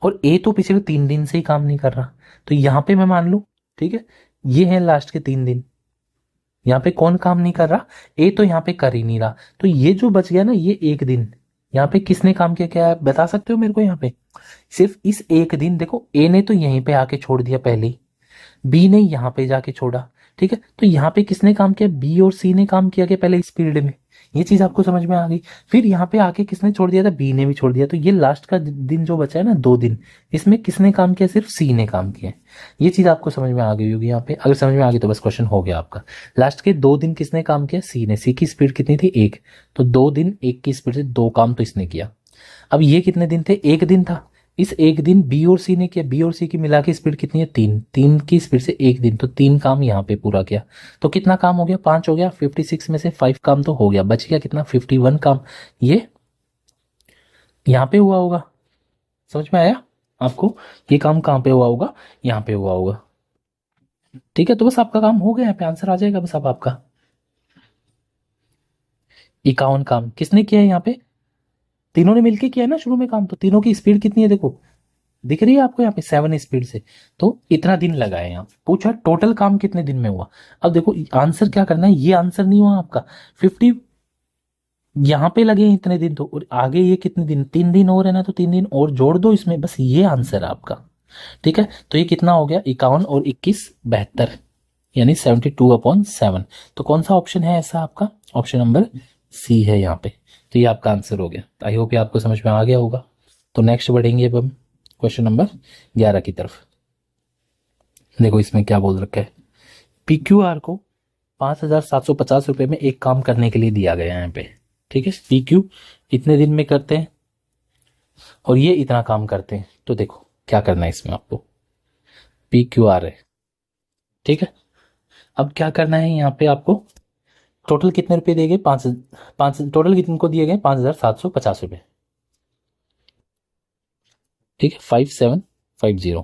[SPEAKER 1] और ए तो पिछले 3 दिन से ही काम नहीं कर रहा, तो यहाँ पे मैं मान लू। ठीक है, ये है लास्ट के 3 दिन, यहाँ पे कौन काम नहीं कर रहा, ए तो यहाँ पे कर ही नहीं रहा, तो ये जो बच गया ना, ये 1 दिन यहाँ पे किसने काम किया, क्या है बता सकते हो मेरे को। यहाँ पे सिर्फ इस 1 दिन देखो, ए ने तो यहीं पे आके छोड़ दिया पहले ही, बी ने यहाँ पे जाके छोड़ा। ठीक है, तो यहाँ पे किसने काम किया, बी और सी ने काम किया कि पहले इस पीरियड में, ये चीज आपको समझ में आ गई। फिर यहाँ पे आके किसने छोड़ दिया था, बी ने भी छोड़ दिया, तो ये लास्ट का दिन जो बचा है ना 2 दिन, इसमें किसने काम किया, सिर्फ सी ने काम किया। ये चीज आपको समझ में आ गई होगी यहाँ पे, अगर समझ में आ गई तो बस क्वेश्चन हो गया आपका। लास्ट के 2 दिन किसने काम किया, सी ने। सी की स्पीड कितनी थी, 1, तो 2 दिन 1 की स्पीड से 2 काम तो इसने किया। अब ये कितने दिन थे, 1 दिन था, इस 1 दिन बी और सी ने किया, बी और सी की मिला के स्पीड कितनी है, 3, 3 की स्पीड से 1 दिन, तो 3 काम यहाँ पे पूरा किया। तो कितना काम हो गया, 5 हो गया, 56 में से 5 काम तो हो गया, बच गया कितना, 51 काम। ये यहाँ पे हुआ होगा, समझ में आया आपको, ये काम कहाँ पे हुआ होगा, यहाँ पे हुआ होगा। ठीक है, तो बस आपका काम हो गया, यहाँ पे आंसर आ जाएगा बस अब आपका। 51 काम किसने किया है यहाँ पे, तीनों ने मिलके किया है ना शुरू में काम, तो तीनों की स्पीड कितनी है देखो, दिख रही है आपको यहाँ पे 7 स्पीड से, तो इतना दिन लगा है। यहाँ पूछा टोटल काम कितने दिन में हुआ। अब देखो आंसर क्या करना है, ये आंसर नहीं हुआ आपका, 50 यहाँ पे लगे हैं इतने दिन, तो और आगे ये कितने दिन, 3 दिन और है ना, तो 3 दिन और जोड़ दो इसमें, बस ये आंसर है आपका। ठीक है, तो ये कितना हो गया, 51 और 21 72, यानी 72/7। तो कौन सा ऑप्शन है ऐसा आपका, ऑप्शन नंबर सी है यहाँ पे। तो ये आपका आंसर हो गया। आई होप ये आपको समझ में आ गया होगा। तो नेक्स्ट बढ़ेंगे अब हम क्वेश्चन नंबर 11 की तरफ। देखो इसमें क्या बोल रखा है, PQR को 5,750 रुपए में एक काम करने के लिए दिया गया है यहाँ पे। ठीक है, PQ इतने दिन में करते हैं और ये इतना काम करते हैं, तो देखो क्या करना है इसमें आपको, PQR है। ठीक है, अब क्या करना है यहाँ पे आपको, टोटल कितने रुपए दिए गए, पांच टोटल कितने को दिए गए, 5,750 रुपए। ठीक है, 5750।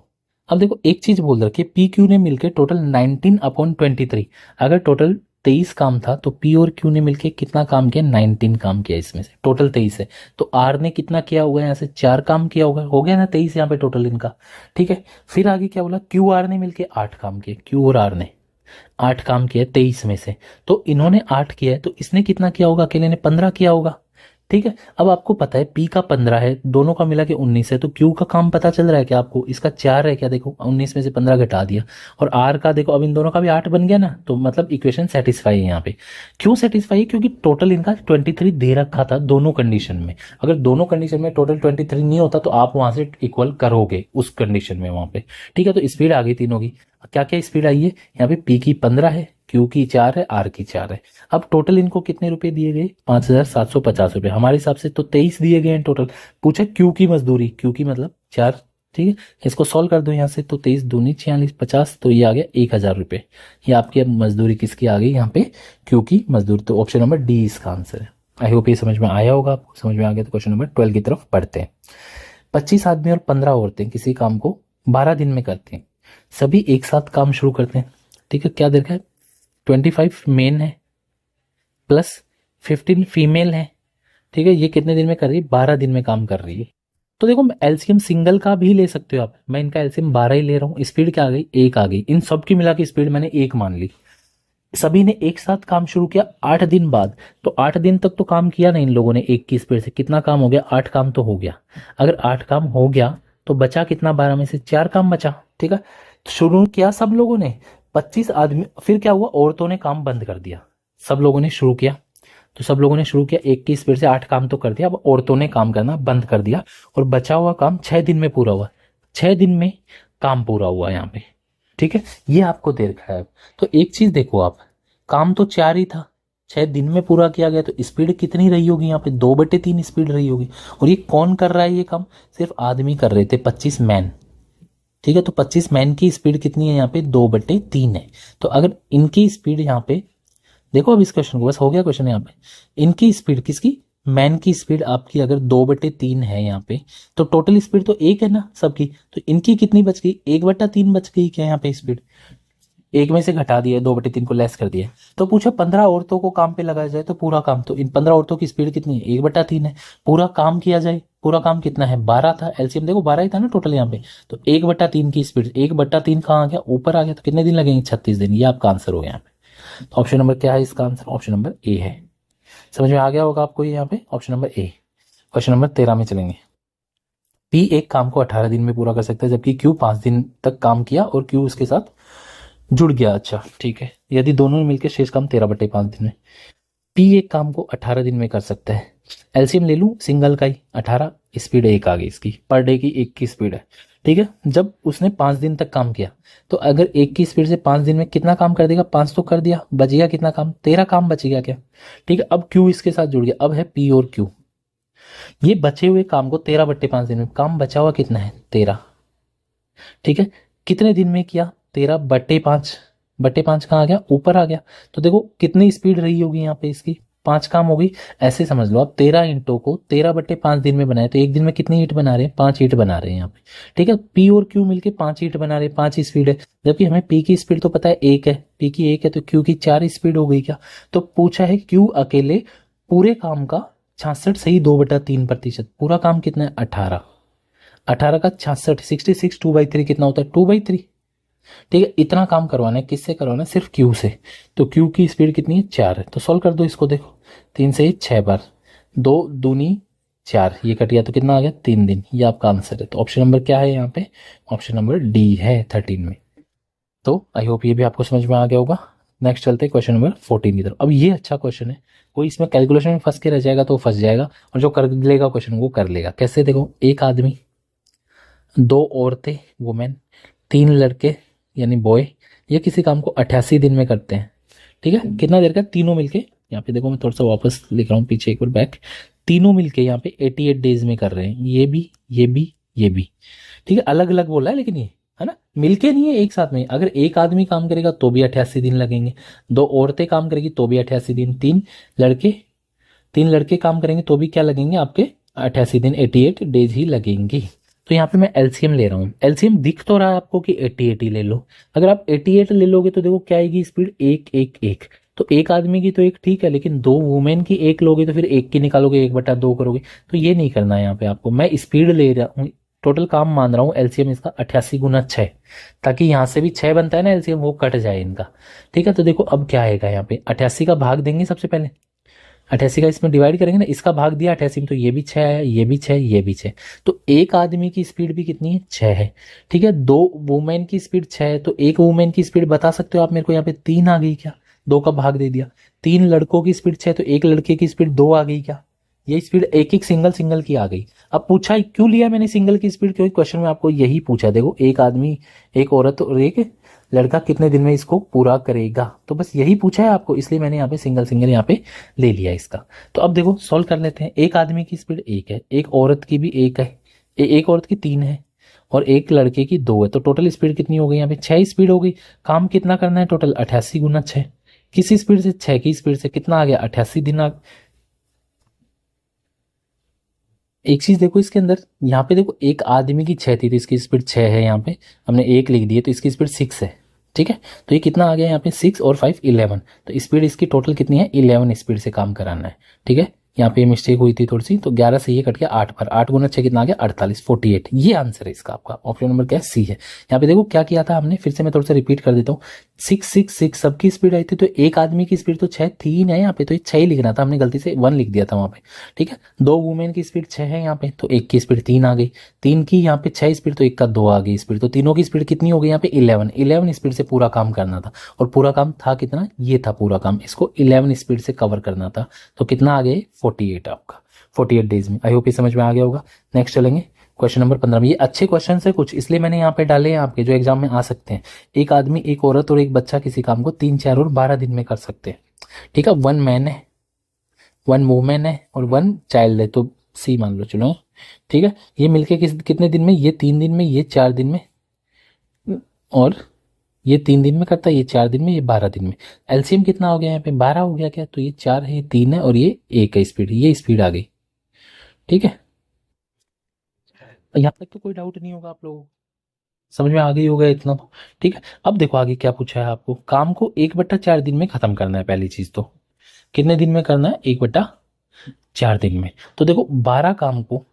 [SPEAKER 1] अब देखो एक चीज बोल रखी है, पी क्यू ने मिलकर टोटल 19/23, अगर टोटल 23 काम था तो पी और क्यू ने मिलकर कितना काम किया, 19 काम किया, इसमें से टोटल 23 है, तो आर ने कितना किया होगा, यहाँ से 4 काम किया होगा, हो गया ना 23 यहाँ पे टोटल इनका। ठीक है, फिर आगे क्या बोला, क्यू आर ने मिलकर 8 काम किए, क्यू और आर ने 8 काम किया 23 में से, तो इन्होंने 8 किया है, तो इसने कितना किया होगा, अकेले ने 15 किया होगा। ठीक है, अब आपको पता है पी का 15 है, दोनों का मिला के 19 है, तो क्यू का काम पता चल रहा है क्या आपको, इसका 4 है क्या, देखो 19 में से 15 घटा दिया, और आर का देखो अब इन दोनों का भी 8 बन गया ना, तो मतलब इक्वेशन सेटिस्फाई है यहाँ पे। क्यों सेटिस्फाई है, क्योंकि टोटल इनका 23 दे रखा था दोनों कंडीशन में, अगर दोनों कंडीशन में टोटल 23 नहीं होता तो आप वहां से इक्वल करोगे उस कंडीशन में वहां पे। ठीक है, तो स्पीड आ गई तीनों की, क्या क्या स्पीड आई है, यहाँ पे पी की 15 है, क्यू की 4 है, आर की 4 है। अब टोटल इनको कितने रुपए दिए गए, 5,750 रुपए, हमारे हिसाब से तो 23 दिए गए हैं टोटल। पूछा क्यू की मजदूरी, क्यू की मतलब 4। ठीक है, इसको सॉल्व कर दो यहाँ से, तो 23 दूनी 46 50, तो ये आ गया 1,000 रुपए। ये आपकी अब मजदूरी किसकी आ गई यहाँ पे, क्यू की मजदूरी, तो ऑप्शन नंबर डी इसका आंसर है। आई होप ये समझ में आया होगा आपको, समझ में आ गया तो क्वेश्चन नंबर 12 की तरफ पढ़ते हैं। 25 आदमी और 15 औरतें किसी काम को 12 दिन में करते हैं, सभी एक साथ काम शुरू करते हैं। ठीक है, क्या देखा है, 25 मेन है प्लस 15 फीमेल है। ठीक है, ये कितने दिन में कर रही है, 12 दिन में काम कर रही है। तो देखो एलसीएम सिंगल का भी ले सकते हो आप, मैं इनका एलसीएम 12 ही ले रहा हूँ, स्पीड क्या आ गई, 1 आ गई, इन सब की मिला के स्पीड मैंने 1 मान ली। सभी ने एक साथ काम शुरू किया 8 दिन बाद, तो 8 दिन तक तो काम किया ना इन लोगों ने 1 की स्पीड से, कितना काम हो गया, 8 काम तो हो गया। अगर 8 काम हो गया तो बचा कितना, 12 में से 4 काम बचा। ठीक है, शुरू किया सब लोगों ने, 25 आदमी, फिर क्या हुआ, औरतों ने काम बंद कर दिया, सब लोगों ने शुरू किया, तो सब लोगों ने शुरू किया, एक की स्पीड से 8 काम तो कर दिया, अब औरतों ने काम करना बंद कर दिया और बचा हुआ काम 6 दिन में पूरा हुआ, 6 दिन में काम पूरा हुआ यहाँ पे, ठीक है, ये आपको दे रखा है। तो एक चीज देखो आप, काम तो 4 ही था, 6 दिन में पूरा किया गया, तो स्पीड कितनी रही होगी यहाँ पे, 2/3 स्पीड रही होगी। और ये कौन कर रहा है ये काम, सिर्फ आदमी कर रहे थे, 25 मैन, ठीक है। तो 25 मैन की स्पीड कितनी है यहाँ पे, 2/3 है। तो अगर इनकी स्पीड यहाँ पे देखो, अब इस क्वेश्चन को, बस हो गया क्वेश्चन यहाँ पे, इनकी स्पीड किसकी, मैन की स्पीड आपकी अगर 2/3 है यहाँ पे, तो टोटल स्पीड तो 1 है ना सबकी, तो इनकी कितनी बच गई, 1/3 बच गई क्या यहाँ पे स्पीड, एक में से घटा दिया, 2/3 को लेस कर दिया। तो पूछा 15 औरतों को काम पे लगाया जाए तो पूरा काम, तो इन 15 औरतों की स्पीड कितनी है, 1/3 है। पूरा काम किया जाए, पूरा काम कितना है, 12 था, एलसीएम देखो 12 ही था ना टोटल यहाँ पे, तो 1/3 की स्पीड, 1/3 कहाँ आ गया, ऊपर आ गया, तो कितने दिन लगेंगे, 36 दिन। ये आपका आंसर हो गया यहाँ पे। तो ऑप्शन नंबर क्या है इसका आंसर, ऑप्शन नंबर ए है। समझ में आ गया होगा आपको यहाँ पे, option number A. Question number 13 में चलेंगे। पी एक काम को 18 दिन में पूरा कर सकता है, जबकि क्यू 5 दिन तक काम किया और क्यू उसके साथ जुड़ गया। अच्छा ठीक है, यदि दोनों ने मिलकर शेष काम 13/5 दिन में, पी एक काम को 18 दिन में कर सकता है। एलसीएम ले लूं सिंगल का ही, 18 स्पीड 1 आ गई इसकी, पर डे की 1 की स्पीड है, ठीक है। जब उसने 5 दिन तक काम किया, तो अगर 1 की स्पीड से 5 दिन में कितना काम कर देगा, 5 तो कर दिया, बच गया कितना काम, 13 काम बच गया क्या, ठीक है। अब क्यू इसके साथ जुड़ गया, अब है पी और क्यू, ये बचे हुए काम को 13/5 दिन में, काम बचा हुआ कितना है, 13, ठीक है। कितने दिन में किया, 13/5 कहाँ आ गया, ऊपर आ गया। तो देखो कितनी स्पीड रही होगी यहाँ पे इसकी, 5 काम होगी, ऐसे समझ लो आप, 13 ईंटों को 13/5 दिन में बनाए, तो एक दिन में कितनी ईंट बना रहे हैं, 5 ईंट बना रहे हैं यहाँ पे, ठीक है। पी और क्यू मिलके 5 ईंट बना रहे हैं, 5 स्पीड है, जबकि हमें पी की स्पीड तो पता है 1 है, पी की 1 है, तो क्यू की 4 स्पीड हो गई क्या। तो पूछा है क्यू अकेले पूरे काम का 66 सही 2/3%, पूरा काम कितना है, 18, 18 का 66, 66 2/3 कितना होता है, 2/3, ठीक है। इतना काम करवाना है, किससे करवाना है, सिर्फ क्यू से। तो क्यू की स्पीड कितनी है, 4 है, तो सॉल्व कर दो इसको, देखो 3 से 6 बार, 2 दूनी 4, ये कट गया तो कितना आ गया, 3 दिन। ये आपका आंसर है। तो ऑप्शन नंबर क्या है यहाँ पे, ऑप्शन नंबर डी है 13 में। तो आई होप ये भी आपको समझ में आ गया होगा। नेक्स्ट चलते हैं क्वेश्चन नंबर 14 की तरफ। अब ये अच्छा क्वेश्चन है, कोई इसमें कैलकुलेशन में फंस के रह जाएगा तो फंस जाएगा, और जो कर लेगा क्वेश्चन वो कर लेगा। कैसे, देखो, एक आदमी, 2 औरतें वुमेन, 3 लड़के यानी बॉय, ये किसी काम को 88 दिन में करते हैं, ठीक है। कितना देर का, तीनों मिलके, यहाँ पे देखो मैं थोड़ा सा वापस लिख रहा हूँ पीछे एक बार बैक, तीनों मिलके यहाँ पे 88 डेज में कर रहे हैं, ये भी ये भी ये भी, ठीक है। अलग अलग बोला है लेकिन ये है ना, मिलके नहीं है, एक साथ में। अगर एक आदमी काम करेगा तो भी 88 दिन लगेंगे, 2 औरतें काम करेगी तो भी 88 दिन, 3 लड़के काम करेंगे तो भी क्या लगेंगे आपके, 88 दिन, 88 डेज ही लगेंगे। तो यहाँ पे मैं एलसीएम ले रहा हूँ, एलसीएम दिख तो रहा है आपको कि 88 ले लो। अगर आप 88 ले लोगे तो देखो क्या आएगी स्पीड, 1 1 1, तो एक आदमी की तो एक ठीक है, लेकिन 2 वुमेन की एक लोगे तो फिर एक की निकालोगे, 1/2 करोगे, तो ये नहीं करना है यहाँ पे आपको। मैं स्पीड ले रहा हूँ, टोटल काम मान रहा हूँ, एलसीएम इसका 88 गुना 6, ताकि यहाँ से भी 6 बनता है ना एलसीएम, वो कट जाए इनका, ठीक है। तो देखो अब क्या आएगा यहाँ पे, 88 का भाग देंगे सबसे पहले, 88 का इसमें डिवाइड करेंगे ना, इसका भाग दिया 88 में, तो ये भी 6 है, ये भी 6, ये भी 6, तो एक आदमी की स्पीड भी कितनी है, 6 है, ठीक है। 2 वुमेन की स्पीड 6 है, तो एक वुमेन की स्पीड बता सकते हो आप मेरे को, यहाँ पे 3 आ गई क्या, 2 का भाग दे दिया। 3 लड़कों की स्पीड 6, तो एक लड़के की स्पीड 2 आ गई क्या, ये स्पीड एक एक सिंगल की आ गई। अब पूछा क्यों लिया मैंने सिंगल की स्पीड, क्योंकि क्वेश्चन में आपको यही पूछा, देखो एक आदमी, एक औरत और एक लड़का कितने दिन में इसको पूरा करेगा, तो बस यही पूछा है आपको, इसलिए मैंने यहाँ पे सिंगल यहाँ पे ले लिया इसका। तो अब देखो सॉल्व कर लेते हैं। एक आदमी की स्पीड 1 है, एक औरत की भी 1 है, एक औरत की 3 है और एक लड़के की 2 है, तो टोटल स्पीड कितनी हो गई यहाँ पे, 6 स्पीड हो गई। काम कितना करना है टोटल, 88 गुना 6, किसी स्पीड से, 6 की स्पीड से, कितना आ गया, 88 दिन आ। एक चीज देखो इसके अंदर, यहाँ पे देखो एक आदमी की 6 थी तो इसकी स्पीड 6 है, यहाँ पे हमने 1 लिख दिए तो इसकी स्पीड 6 है, ठीक है। तो ये कितना आ गया यहाँ पे, 6 और 5 11, तो स्पीड इसकी टोटल कितनी है, 11 स्पीड से काम कराना है, ठीक है। यहाँ पे मिस्टेक हुई थी थोड़ी सी, तो 11 से ये कट गया 8 पर, 8 गुना 6 कितना आ गया 48, 48। ये आंसर है इसका आपका, ऑप्शन नंबर क्या है, सी है। यहाँ पे देखो क्या किया था हमने, फिर से मैं थोड़ा सा रिपीट कर देता हूँ। 666 सबकी स्पीड आई थी, तो एक आदमी की स्पीड तो 6 थी ही ना यहाँ पे, तो ये 6 ही लिखना था, हमने गलती से 1 लिख दिया था वहाँ पे। ठीक है, 2 वुमेन की स्पीड 6 है यहाँ पे, तो एक की स्पीड 3 आ गई, 3 की यहाँ पे 6 स्पीड, तो एक का 2 आ गई स्पीड, तो तीनों की स्पीड कितनी हो गई यहाँ पे 11, 11 स्पीड से पूरा काम करना था। और पूरा काम था कितना, ये था पूरा काम, इसको 11 स्पीड से कवर करना था। तो कितना आ गया 48 आपका, 48 डेज में। आई होप ये समझ में आ गया होगा। नेक्स्ट चलेंगे क्वेश्चन नंबर 15 में। ये अच्छे क्वेश्चन है कुछ, इसलिए मैंने यहाँ पे डाले हैं आपके, जो एग्जाम में आ सकते हैं। एक आदमी, एक औरत और एक बच्चा किसी काम को 3, 4 और 12 दिन में कर सकते हैं। ठीक है, 1 मैन है, 1 वुमेन है और 1 चाइल्ड है, तो सी मान लो चलो। ठीक है, ये मिलके कितने दिन में, ये 3 दिन में, ये 4 दिन में, और ये 3 दिन में करता है, ये 4 दिन में, ये 12 दिन में। एलसीएम कितना हो गया यहाँ पे, 12 हो गया क्या, तो ये 4 है, ये 3 है और ये 1 है स्पीड, ये स्पीड आ गई। ठीक है, यहाँ तक तो कोई डाउट नहीं होगा आप लोगों को, समझ में आ गई होगा इतना तो। ठीक है, अब देखो आगे क्या पूछा है आपको, काम को 1/4 दिन में खत्म करना है। पहली चीज तो कितने दिन में करना है, 1/4 दिन में। तो देखो 12 काम को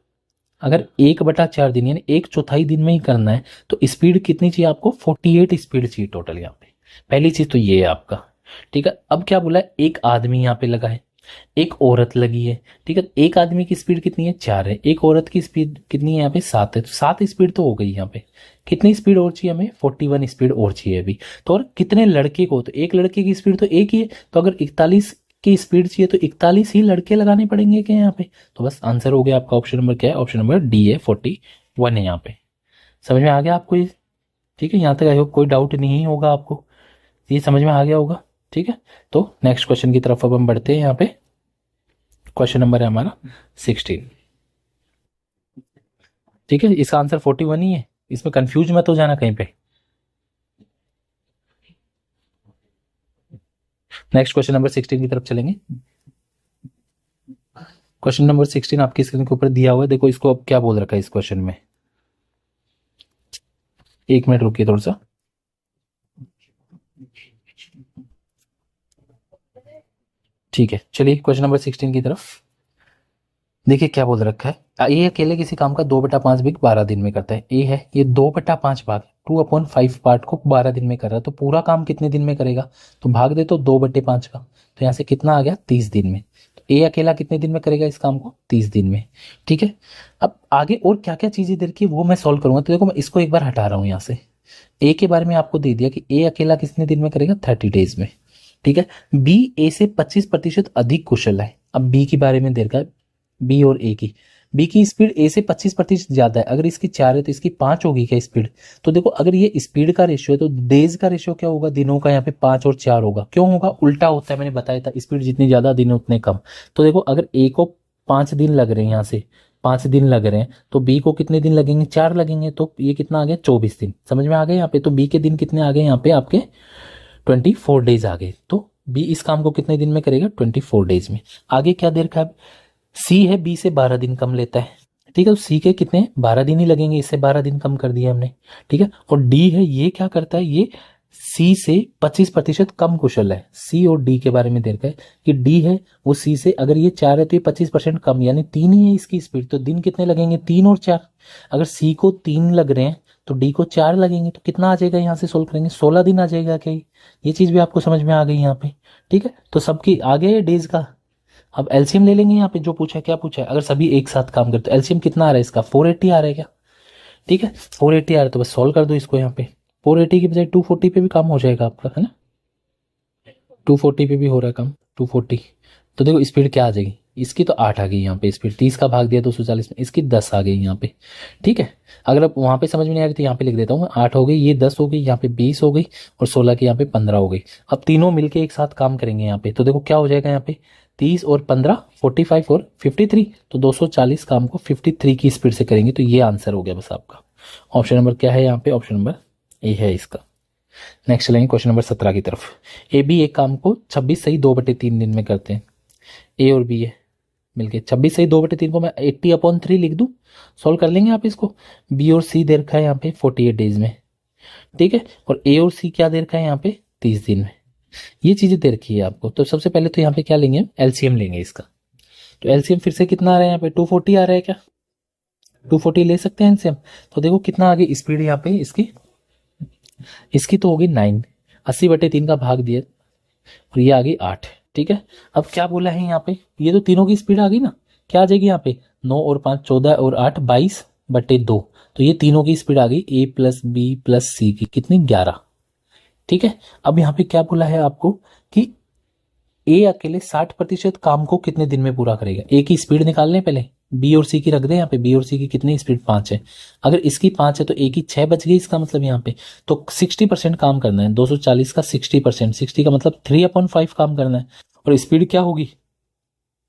[SPEAKER 1] अगर 1/4 दिन यानी 1/4 दिन में ही करना है, तो स्पीड कितनी चाहिए आपको, 48 स्पीड चाहिए टोटल यहाँ पे। पहली चीज तो ये है आपका। ठीक है, अब क्या बोला है, एक आदमी यहाँ पे लगा है, एक औरत लगी है। ठीक है, एक आदमी की स्पीड कितनी है, 4 है, एक औरत की स्पीड कितनी है यहाँ पे, 7 है, तो 7 स्पीड तो हो गई यहाँ पे। कितनी स्पीड और चाहिए हमें, 41 स्पीड और चाहिए अभी। तो और कितने लड़के को, तो एक लड़के की स्पीड तो एक ही है, तो अगर 41 की स्पीड चाहिए तो 41 ही लड़के लगाने पड़ेंगे क्या यहाँ पे। तो बस आंसर हो गया आपका, ऑप्शन नंबर क्या है, ऑप्शन नंबर डी है, 41 है यहाँ पे। समझ में आ गया आपको ये। ठीक है, यहाँ तक आई होप कोई डाउट नहीं होगा आपको, ये समझ में आ गया होगा। ठीक है, तो नेक्स्ट क्वेश्चन की तरफ अब हम बढ़ते हैं। यहाँ पे क्वेश्चन नंबर है हमारा 16। ठीक है, इसका आंसर 41 ही है, इसमें कंफ्यूज मत हो जाना कहीं पे। नेक्स्ट क्वेश्चन नंबर 16 की तरफ चलेंगे। क्वेश्चन नंबर 16 आपकी स्क्रीन के ऊपर दिया हुआ है, देखो इसको अब क्या बोल रखा है इस क्वेश्चन में। 1 मिनट रुकिए थोड़ा सा। ठीक है, चलिए क्वेश्चन नंबर 16 की तरफ देखिए क्या बोल रखा है। ये अकेले किसी काम का 2/5 भाग 12 दिन में करता है। ए है, ये 2/5 भाग 2/5 पार्ट को 12 दिन में कर रहा है, तो पूरा काम कितने दिन में करेगा, तो भाग दे तो 2/5 का, तो यहाँ से कितना आ गया 30 दिन में। तो ए अकेला कितने दिन में करेगा इस काम को, 30 दिन में। ठीक है, अब आगे और क्या क्या चीजें दे रखी है वो मैं सॉल्व करूंगा, तो देखो मैं इसको एक बार हटा रहा हूँ यहाँ से। ए के बारे में आपको दे दिया कि ए अकेला कितने दिन में करेगा, 30 डेज में। ठीक है, बी ए से 25% अधिक कुशल है। अब बी के बारे में दे रखा है, बी और ए की, बी की स्पीड ए से 25% ज्यादा है, अगर इसकी 4 है तो इसकी 5 होगी क्या स्पीड। तो देखो अगर ये स्पीड का रेशियो है तो डेज का रेशियो क्या होगा, दिनों का, यहाँ पे 5 और 4 होगा। क्यों होगा, उल्टा होता है, मैंने बताया था, स्पीड जितनी ज्यादा दिन उतने कम। तो देखो अगर ए को 5 दिन लग रहे हैं, यहाँ से 5 दिन लग रहे हैं, तो बी को कितने दिन लगेंगे, 4 लगेंगे, तो ये कितना आ गया 24 दिन। समझ में आ गए यहाँ पे, तो बी के दिन कितने आ गए यहाँ पे आपके 24 डेज आ गए। तो बी इस काम को कितने दिन में करेगा, 24 डेज में। आगे क्या देर का, सी है, बी से 12 दिन कम लेता है। ठीक है, तो सी के कितने 12 दिन ही लगेंगे, इससे 12 दिन कम कर दिया हमने। ठीक है, और डी है, ये क्या करता है, ये सी से 25% कम कुशल है। सी और डी के बारे में देखा है कि डी है वो सी से, अगर ये 4 है तो ये 25% कम, यानी 3 ही है इसकी स्पीड, तो दिन कितने लगेंगे, 3 और 4। अगर सी को 3 लग रहे हैं तो डी को 4 लगेंगे, तो कितना आ जाएगा, यहाँ से सोल्व करेंगे 16 दिन आ जाएगा क्या, ये चीज भी आपको समझ में आ गई यहाँ पे। ठीक है, तो सबकी आगे है डेज का। अब एलसीएम ले लेंगे यहाँ पे, जो पूछा है, क्या पूछा है, अगर सभी एक साथ काम करते तो एलसीएम कितना आ रहा है इसका, 480 आ रहा है क्या। ठीक है, 480 आ रहा है, तो बस सॉल्व कर दो इसको यहाँ पे। 480 की बजाय 240 पे भी काम हो जाएगा आपका, है ना, 240 पे भी हो रहा है काम, 240। तो देखो स्पीड क्या आ जाएगी, इसकी तो 8 आ गई यहाँ पे स्पीड, 30 का भाग दिया 240 में, इसकी 10 आ गई यहाँ पे। ठीक है, अगर अब वहाँ पे समझ में नहीं आ रही तो यहाँ पे लिख देता हूँ, 8 हो गई, ये 10 हो गई, यहाँ पे 20 हो गई, और 16 की यहाँ पे 15 हो गई। अब तीनों मिलके एक साथ काम करेंगे यहाँ पे, तो देखो क्या हो जाएगा यहाँ पे, 30 और 15 45 और 53, तो 240 काम को 53 की स्पीड से करेंगे। तो ये आंसर हो गया बस आपका। ऑप्शन नंबर क्या है यहाँ पे, ऑप्शन नंबर ए है इसका। नेक्स्ट चलेंगे क्वेश्चन नंबर 17 की तरफ। ए बी एक काम को 26 सही 2/3 दिन में करते हैं। ए और बी है मिलके 26 सही 2/3 को मैं 80/3 लिख दूं, सॉल्व कर लेंगे आप इसको। बी और सी दे रखा है यहाँ पे 48 डेज में। ठीक है, और ए और सी क्या दे रखा है यहाँ पे 30 दिन में। ये चीजें दे रखी है आपको, तो सबसे पहले तो यहाँ पे क्या लेंगे, एलसीएम लेंगे इसका। तो एलसीएम फिर से कितना आ रहा है यहाँ पे 240 आ रहा है क्या, 240 ले सकते हैं एलसीएम। तो देखो कितना आगे स्पीड यहाँ पे इसकी तो होगी 9, 80/3 का भाग दिया और ये आ गई 8। ठीक है, अब क्या बोला है यहाँ पे, ये तो तीनों की स्पीड आ गई ना, क्या आ जाएगी यहाँ पे 9 और 5 14 और 8 22/2। तो ये तीनों की स्पीड आ गई ए प्लस बी प्लस सी की कितनी 11। ठीक है, अब यहाँ पे क्या बोला है आपको कि ए अकेले 60% काम को कितने दिन में पूरा करेगा। ए की स्पीड निकाल लें पहले, बी और सी की रख दें यहाँ पे, बी और सी की कितनी स्पीड 5 है, अगर इसकी 5 है तो ए की 6 बच गई, इसका मतलब यहाँ पे तो 60% काम करना है, 240 का 60%, 60 का मतलब 3/5 काम करना है, और स्पीड क्या होगी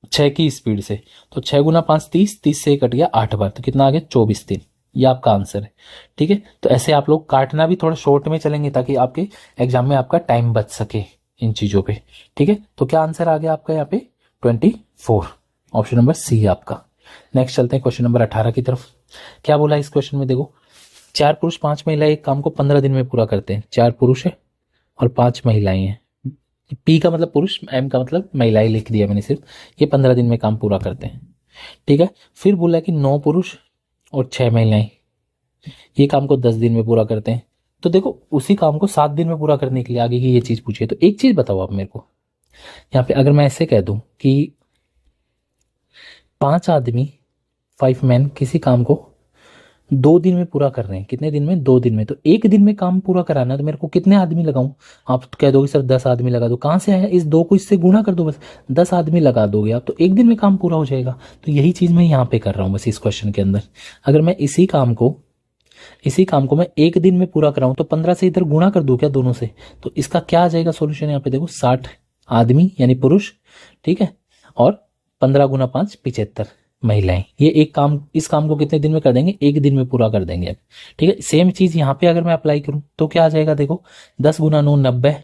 [SPEAKER 1] 6 की स्पीड से, तो 6 गुना 5 30, 30 से कट गया 8 बार, तो कितना आ गया 24 दिन, ये आपका आंसर है। ठीक है, तो ऐसे आप लोग काटना भी थोड़ा शॉर्ट में चलेंगे ताकि आपके एग्जाम में आपका टाइम बच सके इन चीजों पे। ठीक है, तो क्या आंसर आ गया आपका यहाँ पे 24, ऑप्शन नंबर सी है आपका। नेक्स्ट चलते हैं क्वेश्चन नंबर 18 की तरफ। क्या बोला इस क्वेश्चन में, देखो 4 पुरुष 5 महिलाएं एक काम को 15 दिन में पूरा करते हैं। 4 पुरुष है और 5 महिलाएं हैं, पी का मतलब पुरुष, एम का मतलब महिलाएं लिख दिया मैंने सिर्फ, ये 15 दिन में काम पूरा करते हैं। ठीक है, फिर बोला कि 9 पुरुष और 6 महिलाएं ये काम को 10 दिन में पूरा करते हैं। तो देखो उसी काम को 7 दिन में पूरा करने के लिए आगे की ये चीज पूछी है, तो एक चीज बताओ आप मेरे को यहाँ पे, अगर मैं ऐसे कह दूं कि 5 आदमी 5 मैन किसी काम को 2 दिन में पूरा कर रहे हैं, कितने दिन में 2 दिन में, तो एक दिन में काम पूरा कराना है तो मेरे को कितने आदमी लगाऊं। आप तो कह दोगे सर 10 आदमी लगा दो, कहां से आया, इस 2 को इससे गुणा कर दो बस, 10 आदमी लगा दोगे आप तो एक दिन में काम पूरा हो जाएगा। तो यही चीज मैं यहाँ पे कर रहा हूँ बस इस क्वेश्चन के अंदर। अगर मैं इसी काम को मैं एक दिन में पूरा कराऊं तो 15 से इधर गुणा कर दूं क्या दोनों से, तो इसका क्या आ जाएगा सॉल्यूशन यहाँ पे देखो 60 आदमी यानी पुरुष, ठीक है, और 15 गुना 5 75 महिलाएं, ये एक काम, इस काम को कितने दिन में कर देंगे, एक दिन में पूरा कर देंगे अब। ठीक है, सेम चीज यहाँ पे अगर मैं अप्लाई करूं तो क्या आ जाएगा देखो 10 गुना 9 90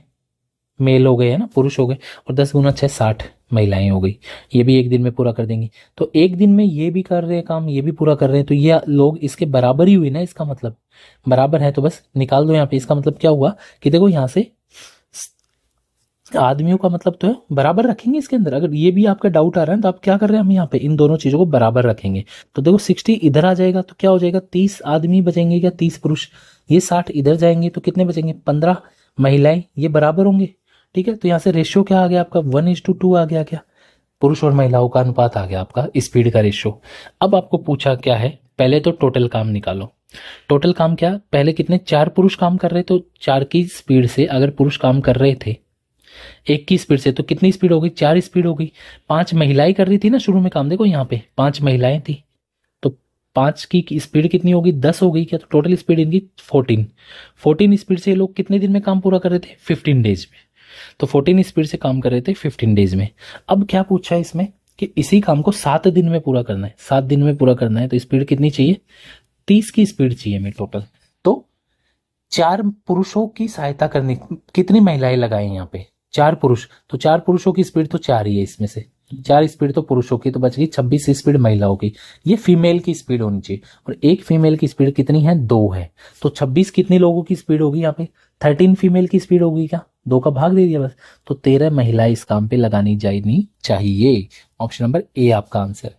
[SPEAKER 1] मेल हो गए है ना, पुरुष हो गए, और 10 गुना 6 60 महिलाएं हो गई, ये भी एक दिन में पूरा कर देंगी। तो एक दिन में ये भी कर रहे हैं काम, ये भी पूरा कर रहे हैं, तो ये लोग इसके बराबर ही हुई ना, इसका मतलब बराबर है तो बस निकाल दो यहाँ पे। इसका मतलब क्या हुआ कि देखो यहाँ से आदमियों का मतलब तो है बराबर रखेंगे इसके अंदर। अगर ये भी आपका डाउट आ रहा है तो आप क्या कर रहे हैं, हम यहाँ पे इन दोनों चीजों को बराबर रखेंगे। तो देखो 60 इधर आ जाएगा तो क्या हो जाएगा 30 आदमी बचेंगे क्या, 30 पुरुष, ये 60 इधर जाएंगे तो कितने बचेंगे 15 महिलाएं, ये बराबर होंगे। ठीक है, तो यहाँ से रेशियो क्या आ गया आपका 1:2 आ गया, क्या पुरुष और महिलाओं का अनुपात आ गया आपका स्पीड का रेशियो। अब आपको पूछा क्या है, पहले तो टोटल काम निकालो। टोटल काम क्या, पहले कितने 4 पुरुष काम कर रहे, तो 4 की स्पीड से अगर पुरुष काम कर रहे थे 1 की स्पीड से तो कितनी स्पीड हो गई 4 स्पीड हो गई। 5 महिलाएं कर रही थी ना शुरू में काम, देखो यहाँ पे 5 महिलाएं थी तो 5 की स्पीड कितनी होगी 10 हो गई क्या, तो टोटल स्पीड इनकी 14 स्पीड से ये लोग कितने दिन में काम पूरा कर रहे थे 15 डेज में। तो 14 स्पीड से काम कर रहे थे 15 डेज में। अब क्या पूछा है इसमें कि इसी काम को 7 दिन में पूरा करना है, 7 दिन में पूरा करना है तो स्पीड कितनी चाहिए 30 की स्पीड चाहिए मैं टोटल। तो 4 पुरुषों की सहायता करने, कितनी महिलाएं लगाई यहाँ पे 4 पुरुष, तो 4 पुरुषों की स्पीड तो 4 ही है, इसमें से 4 स्पीड तो पुरुषों की, तो बच गई 26 स्पीड महिलाओं की। ये फीमेल की स्पीड होनी चाहिए, और एक फीमेल की स्पीड कितनी है 2 है, तो 26 कितने लोगों की स्पीड होगी यहाँ पे 13 फीमेल की स्पीड होगी क्या, 2 का भाग दे दिया बस, तो 13 महिलाएं इस काम पे लगानी जानी चाहिए। ऑप्शन नंबर ए आपका आंसर।